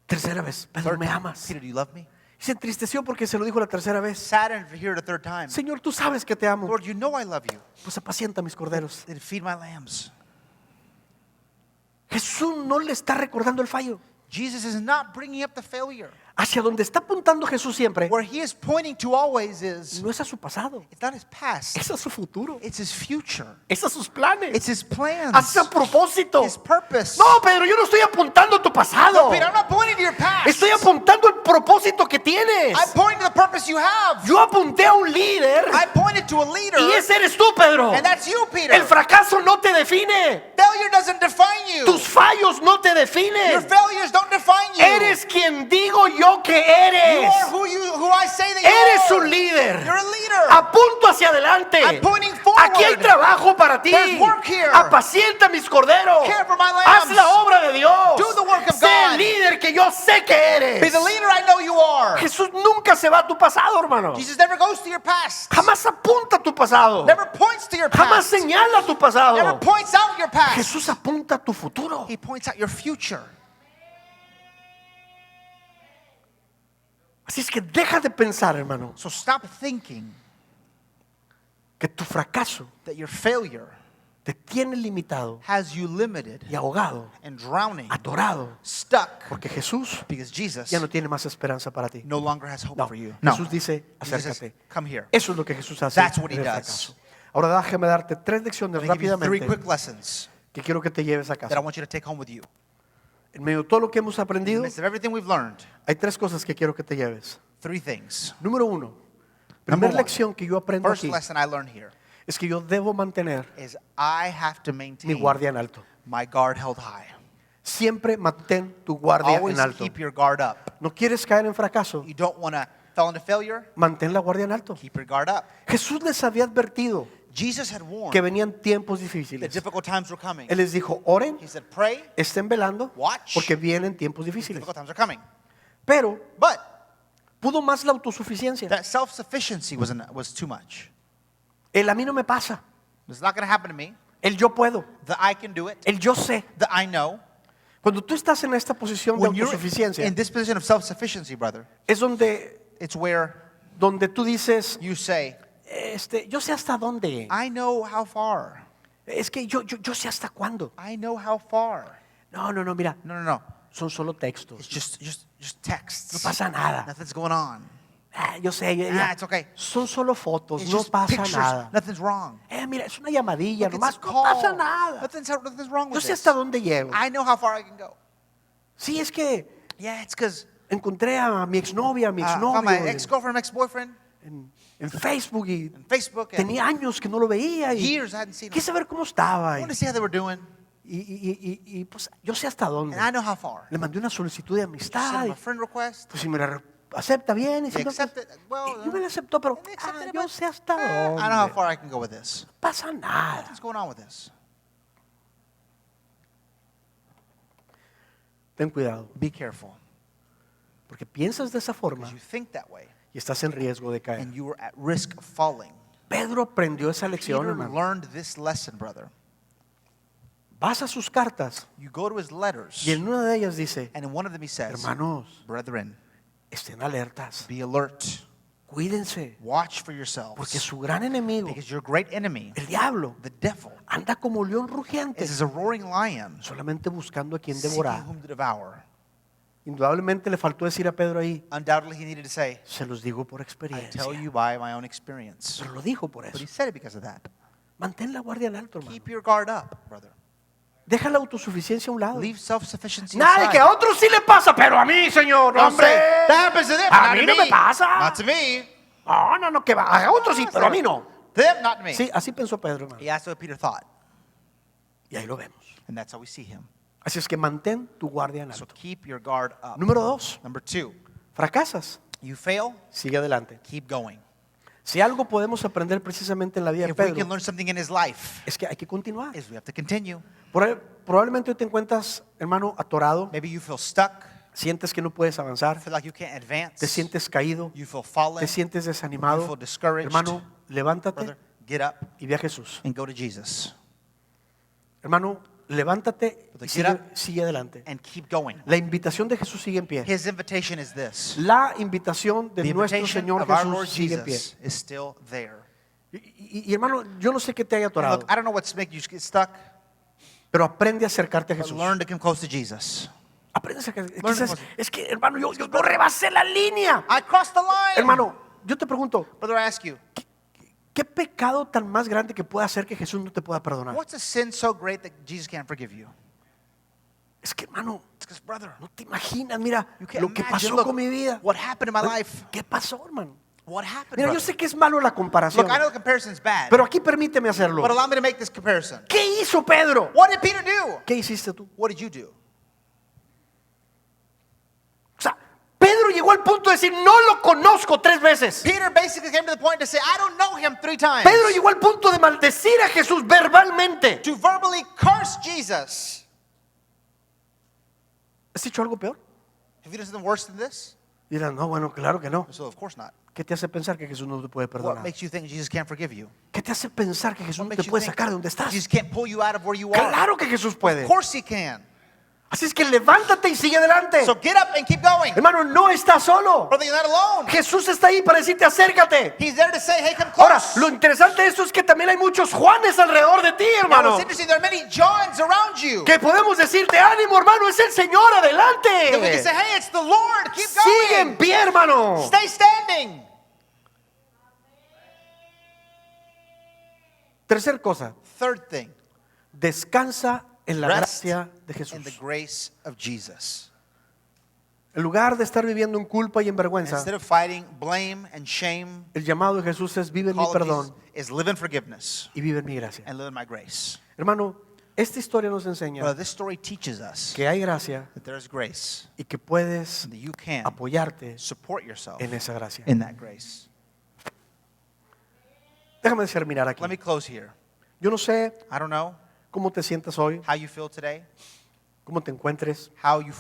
3ª vez, Pedro, Third ¿me time, amas? Peter, do you love me? Y se entristeció porque se lo dijo la 3ª vez. Saddened to hear it a 3rd time. Señor, tú sabes que te amo. Lord, you know I love you. Pues apacienta mis corderos. Then feed my lambs. Jesús no le está recordando el fallo. Jesus is not bringing up the failure. Hacia donde está apuntando Jesús siempre, Where he is pointing to always is, no es a su pasado, it's not his past, es a su futuro, it's his future. es a sus planes, It's his plans, a su propósito. his purpose. No, Pedro, yo no estoy apuntando a tu pasado. Peter, I'm not pointing to your past. Estoy apuntando al propósito que tienes. I'm pointing to the purpose you have. Yo apunté a un líder I pointed to a leader, y ese eres tú, Pedro. and that's you, Peter. El fracaso no te define. Failure doesn't define you. Tus fallos no te Your definen. failures don't define you. Eres quien digo yo que You eres. are who I say that you Eres are. un líder. You're a leader. Apunto hacia adelante. I'm pointing forward. Aquí hay trabajo para ti. There's work here. Apacienta mis corderos. Care for my lambs. Haz la obra de Dios. Do the work of Sé God. el líder que yo sé que eres. Be the leader I know you are. Jesús nunca se va a tu pasado, hermano. Jesus never goes to your past. Jamás apunta a tu pasado. Never points to your Jamás past. señala tu pasado. Never points out your past. Jesús apunta a tu futuro. He points out your future. Así es que deja de pensar, hermano, So stop thinking que tu fracaso that your failure te tiene limitado has you limited y ahogado, and drowning, atorado, stuck, porque Jesús because Jesus ya no tiene más esperanza para ti. no longer has hope No, for you. Jesús dice, Jesus says, acércate. come here. Eso es lo que Jesús hace That's what he en el does. fracaso. Ahora déjame darte 3 lecciones I'm going to give you 3 rápidamente quick lessons que quiero que te lleves a that I casa. want you to take home with you. En medio de todo lo que hemos In the aprendido, midst of everything we've learned, hay 3 cosas que quiero que te lleves. 3 things. Número 1, Number primera 1, lección que yo aprendo first aquí lesson I learned here es que yo debo mantener is I have to mi maintain guardia en alto. my guard held high. Siempre mantén tu guardia Always en alto. keep your guard up. ¿No quieres caer en fracaso? You don't want to fall into failure. Mantén la guardia en alto. Keep your guard up. Jesús les había advertido Jesus had warned que venían tiempos that difíciles. difficult times were coming. Él les dijo, oren, He said, pray, estén velando, Watch. porque vienen tiempos difíciles. difficult times are coming. Pero But pudo más la autosuficiencia. that self-sufficiency was too much. El a mí no me pasa. It's not going to happen to me. El yo puedo. The I can do it. El yo sé. The I know. Cuando tú estás en esta posición de When you're autosuficiencia, in this position of self-sufficiency, brother, es it's where donde tú dices, you say, yo sé hasta dónde. I know how far. Es que yo sé hasta cuándo. I know how far. No, mira, No. son solo It's textos. just texts. No pasa nada. Nothing's going on. Yo sé, It's okay. son solo fotos, It's no just pasa pictures. nada. Nothing's wrong. Mira, es una llamadilla, Look, it's nomás a no call. pasa nada. Nothing's wrong Yo with sé this. hasta dónde llego. I know how far I can go. Sí, es que Yeah, it's because encontré a mi exnovia, a mi I found my exnovio ex-girlfriend, ex-boyfriend en Facebook y on Facebook. And tenía años que no lo veía y years I hadn't seen him. quise saber cómo estaba. I wanted to see how they were doing. Y, pues yo sé hasta dónde. And I know how far. Le mandé una solicitud de Sent amistad. him Y, a friend request. pues si me la acepta bien. Y si They no, pues, accepted. Well, y me la aceptó, pero they accepted it, yo but, sé hasta I know how dónde. far I can go with this. No pasa nada. What's going on with this? Ten cuidado, Be careful. porque piensas de esa forma Because you think that way, y estás en riesgo de caer. and you are at risk of falling. Pedro aprendió esa lección, Peter hermano. learned this lesson, brother. Vas a sus cartas You go to his letters, y en una de ellas dice, and in one of them he says, hermanos, brethren, estén alertas, be alert. cuídense, Watch for porque yourselves. su gran enemigo, Because your great enemy, el diablo, the devil, anda como león rugiente, is as a roaring lion, solamente buscando a quien seeking devorar. whom to devour. Indudablemente le faltó decir a Pedro ahí, Undoubtedly, he needed to say, se los digo por I experiencia. tell you by my own experience. Pero lo dijo por But eso. he said it because of that. Mantén la guardia en alto, hermano. Keep your guard up, brother. Deja la autosuficiencia a un lado. Leave self-sufficiency Nada de aside. que a otros sí le pasa, pero a mí, Señor, Don't hombre. say, that happens to them, A not mí to no me me. pasa. Not to me. No, que va. A otros sí, pero a mí no. Them, not to me. Sí, así pensó Pedro, hermano. Yeah, that's what Peter thought. Y ahí lo vemos. And that's how we see him. Así es que mantén tu guardia en So alto. keep your guard up. Número 2, Number 2, fracasas, you fail, sigue adelante. keep going. Si algo podemos aprender precisamente en la vida de If we can Pedro, learn something in his life, es que hay que continuar. is we have to continue. Probablemente hoy te encuentras, hermano, atorado, Maybe you feel stuck, sientes que no puedes avanzar, feel like you can't advance, te sientes caído, you feel fallen, te sientes desanimado. you feel discouraged. Hermano, levántate brother, get up y ve a Jesús. and go to Jesus Hermano, levántate y Get up. sigue adelante. and keep going. La invitación de Jesús sigue en pie. His invitation is this. La invitación de The nuestro invitation Señor of our Lord Jesús sigue en pie. Jesus is still there. Y, hermano, yo no sé qué te haya And atorado, look, I don't know what's making you get stuck, pero aprende a acercarte a but Jesús. learn to come close to Jesus. Aprende a acercarte. Learn to Quizás, come- es que, hermano, yo no rebasé la línea. I crossed the line. Hermano, yo te pregunto, Brother, I ask you, ¿qué pecado tan más grande que pueda hacer que Jesús no te pueda perdonar? what's a sin so great that Jesus can't forgive you? Es que, hermano, It's because, brother, no te imaginas, mira, you can't lo que imagine, pasó look, con mi vida. what happened in my life. ¿Qué pasó, hermano? What happened, Mira, yo brother? sé que es malo la comparación, Look, I know the comparison's bad, pero aquí permíteme hacerlo. but allow me to make this comparison. ¿Qué hizo Pedro? What did Peter do? ¿Qué hiciste tú? What did you do? O sea, Pedro llegó al punto de decir, no lo conozco 3 veces. Peter basically came to the point to say, I don't know him 3 times. Pedro llegó al punto de maldecir a Jesús verbalmente. To verbally curse Jesus. ¿Has hecho algo peor? Have you done something worse than this? Dirán, no, bueno, claro que no. So of course not. ¿Qué te hace pensar que Jesús no te puede What perdonar? makes you think Jesus can't forgive you? ¿Qué te hace pensar que Jesús What no makes te you puede think sacar de donde estás? Jesus can't pull you out of where you are? Claro que Jesús puede. Of course he can. Así es que levántate y sigue adelante. So get up and keep going. Hermano, no estás solo. Brother, you're not alone. Jesús está ahí para decirte acércate. He's there to say, hey, come Ahora, close. lo interesante de esto es que también hay muchos Juanes alrededor de ti, Now, hermano. what's interesting, there are many Johns around you. Que podemos decirte, ánimo, hermano, es el Señor, That we can adelante. say, hey, it's the Lord. Keep Sigue en going. pie, hermano. Stay standing. Tercer cosa, Third thing, descansa en la rest gracia de in the Jesús. grace of Jesus. En lugar de estar viviendo en culpa y en And vergüenza, instead of fighting blame and shame, el llamado de Jesús es vive en mi call of perdón Jesus is live in forgiveness y vive en mi gracia. and live in my grace. Hermano, esta historia nos enseña Brother, this story teaches us que hay gracia that there's grace, y que puedes and that you can apoyarte support yourself en esa gracia. in that grace. Déjame terminar aquí. Let me close here. Yo no sé I don't know cómo te sientas hoy, how you feel today, cómo te encuentres. how you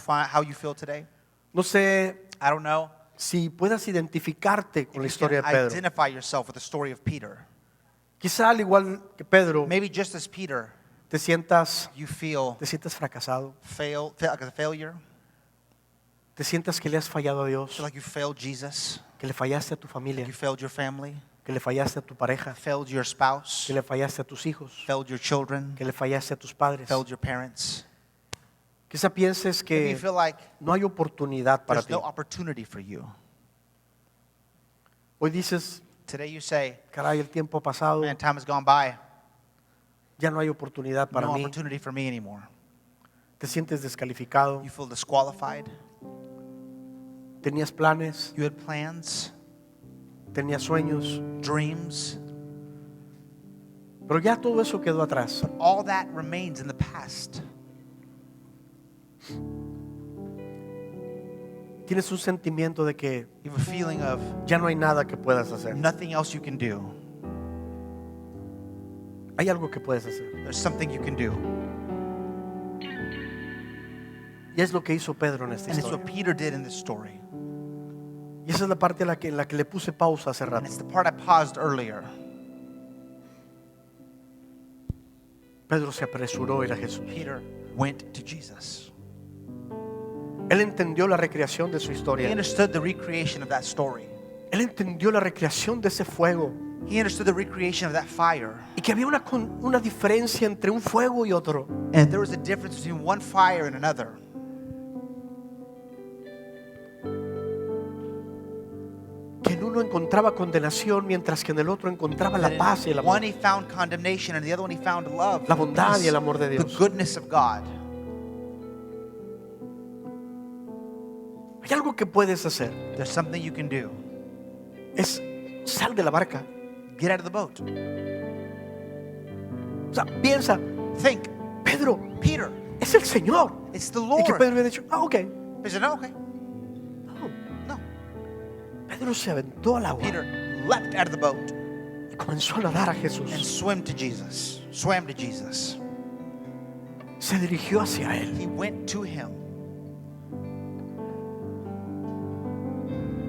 feel today. No sé I don't know si puedas identificarte con la if you historia can de Pedro. identify yourself with the story of Peter. Quizá al igual que Pedro, Maybe just as Peter, te sientas you te fracasado, feel like a failure, te sientas que le has fallado a Dios, feel like you failed Jesus, que le fallaste a tu familia, you failed your family, que le fallaste a tu pareja, failed your spouse, que le fallaste a tus hijos, failed your children, que le fallaste a tus padres. failed your parents. Quizá pienses Maybe que you feel like no hay oportunidad para there's ti. no opportunity for you. Hoy dices, Today you say, caray, el tiempo ha pasado, man, time has gone by. ya no hay oportunidad para No mí. opportunity for me anymore. Te sientes descalificado, You feel disqualified. tenías planes, You had plans, tenías sueños, dreams, pero ya todo eso quedó atrás. but all that remains in the past. Tienes un sentimiento de que You have a feeling of ya no hay nada que puedas hacer. nothing else you can do. Hay algo que puedes hacer. There's something you can do. Y es lo que hizo Pedro en esta And it's what historia. Peter did in this story. Y esa es la parte en la que le puse pausa hace And rato. it's the part I paused earlier. Pedro se apresuró a ir a Jesús. Peter went to Jesus. Él entendió la recreación de su He historia. understood the recreation of that story. Él entendió la recreación de ese fuego. He understood the recreation of that fire. Y que había una diferencia entre un fuego y otro. And there was a difference between one fire and another. Que en uno encontraba condenación, mientras que en el otro encontraba la That paz y el in amor. one he found condemnation and the other one he found love. La bondad peace, y el amor de the Dios. goodness of God. Hay algo que puedes hacer. There's something you can do. Es sal de la barca. Get out of the boat. O sea, piensa, Think, Pedro, Peter, es el Señor. it's the Y que Lord. Pedro hubiera dicho, ok. He said, no, okay. No. No. Pedro se aventó al agua Peter leapt out of the boat y comenzó a nadar a and Jesús. swam to Jesus. Swam to Jesus. Se dirigió hacia él. He went to him.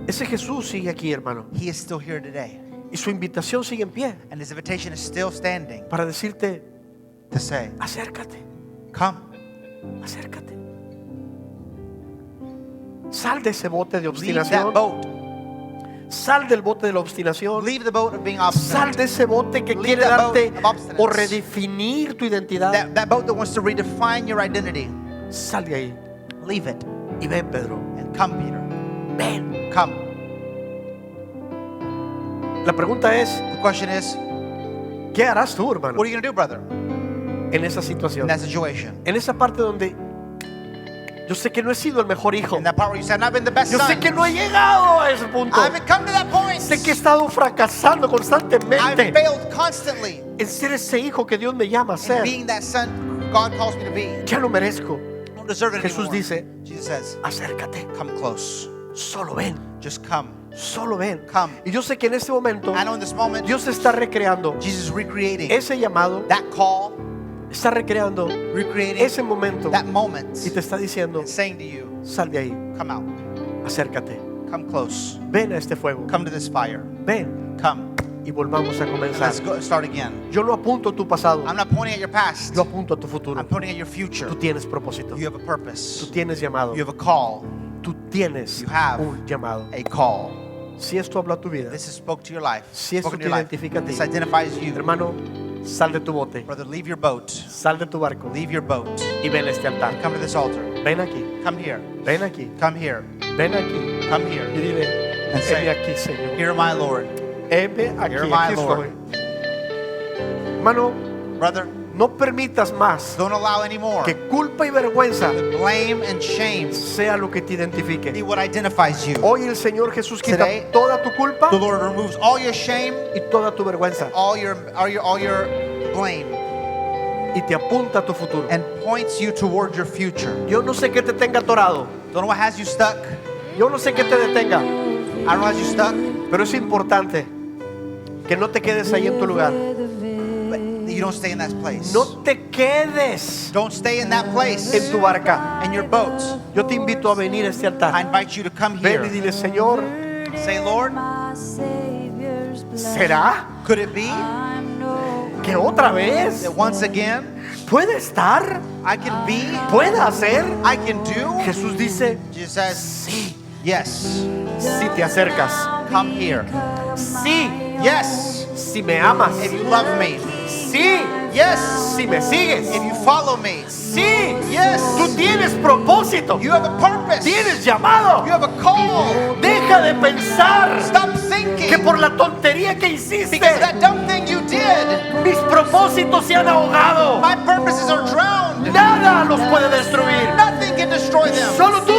Ese Jesús sigue aquí, hermano. He is still here today. Y su invitación sigue en pie And his invitation is still standing para decirte, to say, acércate, come, acércate. Sal de ese bote de leave that obstinación. boat. Sal del bote de la obstinación. Leave the boat of being Sal obstinate. de ese bote que Leave quiere that boat darte of obstinance. o redefinir tu identidad. That boat that wants to redefine your identity. Sal de ahí Leave it y ven, Pedro. and come, Peter. Ven. Come. La pregunta es, The question is, ¿qué harás tú, hermano, what are you going to do, brother, en esa in situación? that situation? En esa parte donde yo sé que no he sido el mejor hijo. In that part where you said, I've been the best Yo sé son. que no he llegado a ese punto. I haven't come to that point. Sé que he estado fracasando I've constantemente failed constantly en ser ese hijo que Dios me llama a in ser. being that son God calls me to be. Ya lo merezco. I don't deserve it Jesús anymore. dice, Jesus says, acércate. come close. Solo ven. Just come. Solo ven. Come. Y yo sé que en este momento I know in this moment, Dios está recreando Jesus is recreating ese llamado, that call, está recreando recreating ese momento that moment, y te está diciendo, and saying to you, sal de ahí, come out, acércate, come close, ven a este fuego, come to this fire, ven come, y volvamos a and comenzar. let's go, start again. Yo no apunto a tu pasado, I'm not pointing at your past, yo apunto a tu futuro. I'm pointing at your future. Tú tienes propósito, You have a purpose, tú tienes llamado, you have a call, tú tienes You have un llamado. a call. Si esto habla a tu vida, This has spoke to your life, si esto spoken te to your life. identifica a ti, This identifies you. hermano, sal de tu bote, Brother, leave your boat, sal de tu barco leave your boat, y ven a este altar. come to this altar, Ven aquí, come here, ven aquí, come here, ven aquí come y here, dile, And say, heme aquí, Señor. here my Lord. Heme aquí, Here my aquí Lord. estoy. Hermano, Brother, no permitas más don't allow anymore que culpa y vergüenza that blame and shame sea lo que te be identifique. what identifies you. Hoy el Señor Jesús quita Today, toda tu culpa The Lord removes all your shame, y toda tu vergüenza. all your blame. y te apunta a tu futuro. and points you toward your future. Yo no sé qué te tenga atorado, Don't know what has you stuck. yo no sé qué te detenga, I don't know what has you stuck. pero es importante que no te quedes ahí en tu lugar. But you don't stay in that place. No te quedes Don't stay in that place. en tu barca. In your boat. Yo te invito a venir a este I altar. invite you to come Ven y here. dile, Señor, Say, Lord, ¿será could it be que otra vez that once again puede estar, I can be, pueda hacer? I can do? Jesús dice, Jesus says, sí, yes, si te acercas, come here. sí, Yes, si me amas, if you love me. sí, Yes, si me sigues, if you follow me. sí, Yes, tú tienes propósito, you have a purpose. tienes llamado. You have a call. Deja de pensar Stop que thinking por la tontería que hiciste, because of that dumb thing you did. mis propósitos se han ahogado. My purposes are drowned. Nada los puede destruir. Nothing can destroy them. Solo tú.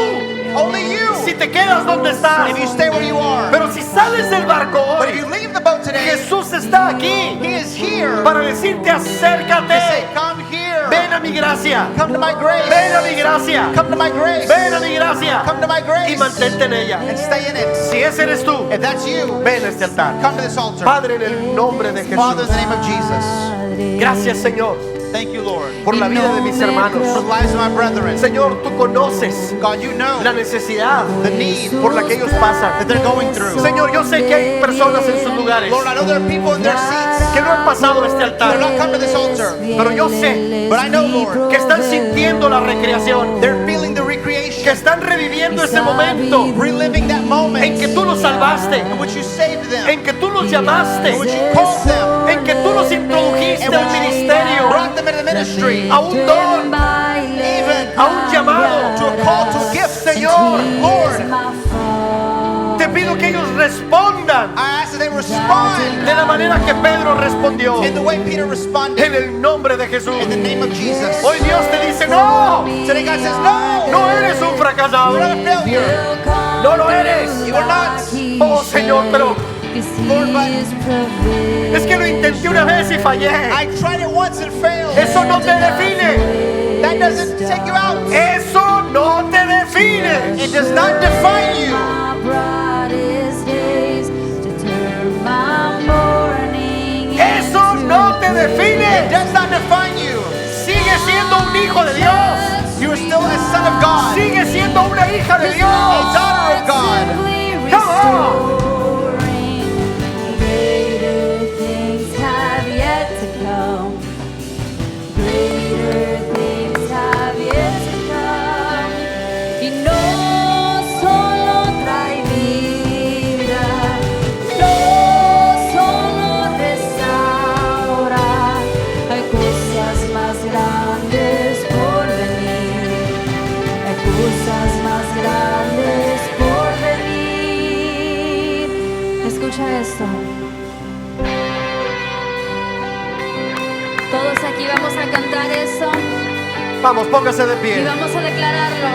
Only you. Si te quedas donde estás. If you stay where you are. Pero si sales del barco But if hoy, you leave the boat today, Jesús está aquí He is here para decirte to say, acércate. come here. Ven a mi gracia. Come to my grace. Ven a mi gracia. Come to my grace. Ven a mi gracia. Come to my grace. Y mantente en ella. And stay in it. Si ese eres tú, If that's you, ven a este altar. come to this altar. Padre, en el nombre de Father, in Jesús. the name of Jesus. Gracias, Señor, Thank you, Lord. por la vida de mis hermanos. For the lives of my brethren. Señor, tú conoces God, you know la necesidad the need por la que ellos pasan. that they're going through. Señor, yo sé que hay personas en sus lugares Lord, I know there are people in their seats que no han pasado este that have not altar, come to this altar. pero yo sé But I know, Lord, que están sintiendo la recreación, they're feeling the que recreation, están reviviendo ese momento reliving that moment en que tú los salvaste, in which you saved them, en que tú los llamaste, in which you called them, en que tú los introdujiste and al which you ministerio, brought them into ministry, a un don, even a un llamado, to a call, to a gift. Señor. Lord, Te pido que ellos respondan I ask that they respond de la manera que Pedro respondió, in the way Peter responded, en el nombre de Jesús. in the name of Jesus. Hoy Dios te dice, no, Today God says, no, no eres un fracasado, you're not a failure. no lo eres. You are not. Oh Señor, pero Lord, but es que lo intenté una vez y fallé. I tried it once and failed. Eso no te define, That doesn't take you out. eso no te define. It does not define you. Eso no te It define. does not define you. Sigue siendo un hijo de Dios. You are still a son of God, Sigue siendo una hija de a Dios. daughter of God. Come on. Greater things have yet to come. Greater things have yet to come. Y no solo trae vida, no solo restaura. Hay cosas más grandes por venir. Hay cosas más grandes por venir. Escucha esto. Todos aquí vamos a cantar eso Vamos, póngase de y pie. vamos a declararlo.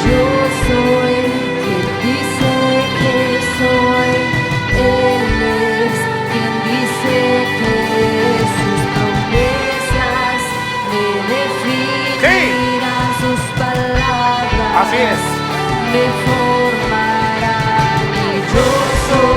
Yo soy quien dice que soy. Él es quien dice que sus promesas me definirán, sus palabras Así es. me formarán. Y yo soy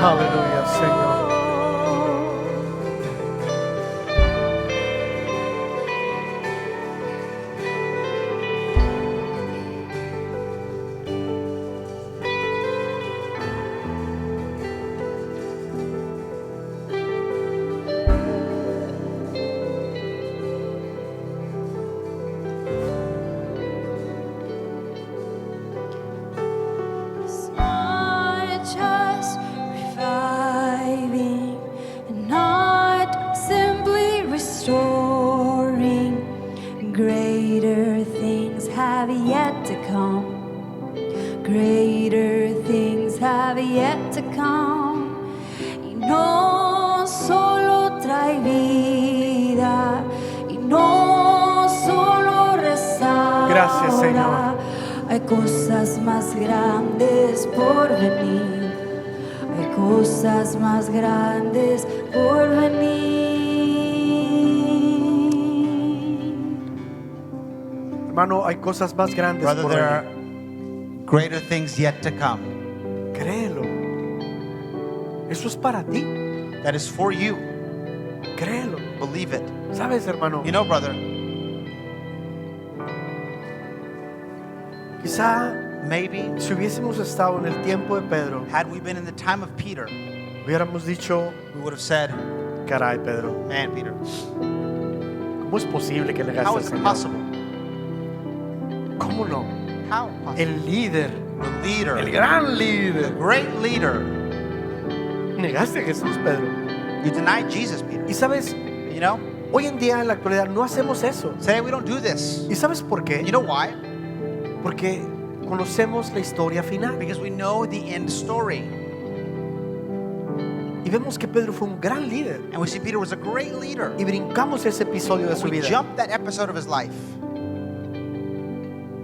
Aleluya, Señor. It's not just reviving, and not simply restoring. Greater things have yet to come. Greater things have yet to come. Y no solo trae vida, y no solo restaura. Gracias, Señor. Hay cosas más grandes por venir. Hay cosas más grandes por venir. Hermano, hay cosas más grandes Brother, por there venir. are greater things yet to come. Créelo. Eso es para ti. That is for you. Créelo. Believe it. ¿Sabes, hermano? You know, brother, Quizá maybe si hubiésemos estado en el tiempo de Pedro, had we been in the time of Peter, hubiéramos dicho, we would have said, caray, Pedro, man, Peter, ¿cómo es posible que negaste how al is it Señor? possible? ¿Cómo no? How possible? El líder, The leader, el gran the líder. great leader, Negaste a Jesús, Pedro. you denied Jesus, Peter. Y sabes, You know, hoy en día en la actualidad no hacemos eso. today we don't do this. ¿Y sabes por qué? You know why? Porque conocemos la historia final. Because we know the end story. Y vemos que Pedro fue un gran líder. And we see Peter was a great leader. Y brincamos ese episodio de su We vida. jumped that episode of his life.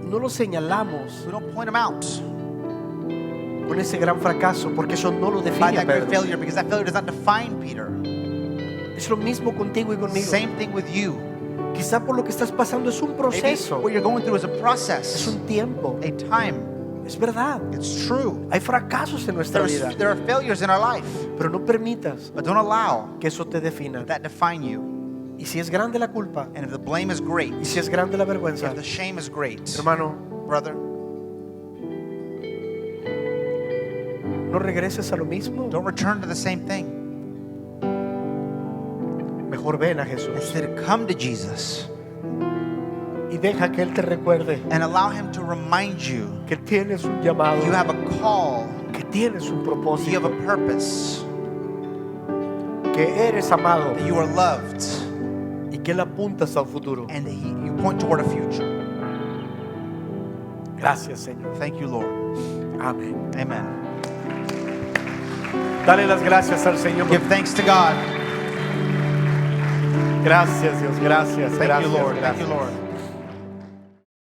No lo señalamos We don't point him out con ese gran fracaso, porque eso no lo by define a that great Pedro. failure, because that failure does not define Peter. Es lo mismo contigo y conmigo. Same thing with you. Quizá por lo que estás pasando es un Maybe proceso, what you're going through is a es process, un tiempo, a time. es verdad. It's true. Hay fracasos en nuestra vida, There are failures in our life, pero no permitas but don't allow que eso te defina. that define you. Y si es grande la culpa, And if the blame is great, y si es grande la vergüenza, if the shame is great, hermano, brother, no regreses a lo mismo. don't return to the same thing. Mejor ven a Jesús Instead, come to Jesus y deja que Él te recuerde and allow Him to remind you que tienes un llamado, you have a call, que tienes un you have propósito, a purpose, que eres amado that you are loved, y que Él apuntas al futuro. and that you point toward a future. Gracias, Señor. Thank you, Lord. Amén. Amen. Dale las gracias al Señor. Give thanks to God. Gracias, Dios. Gracias. Thank Gracias. you, Lord. Thank Gracias. you, Lord.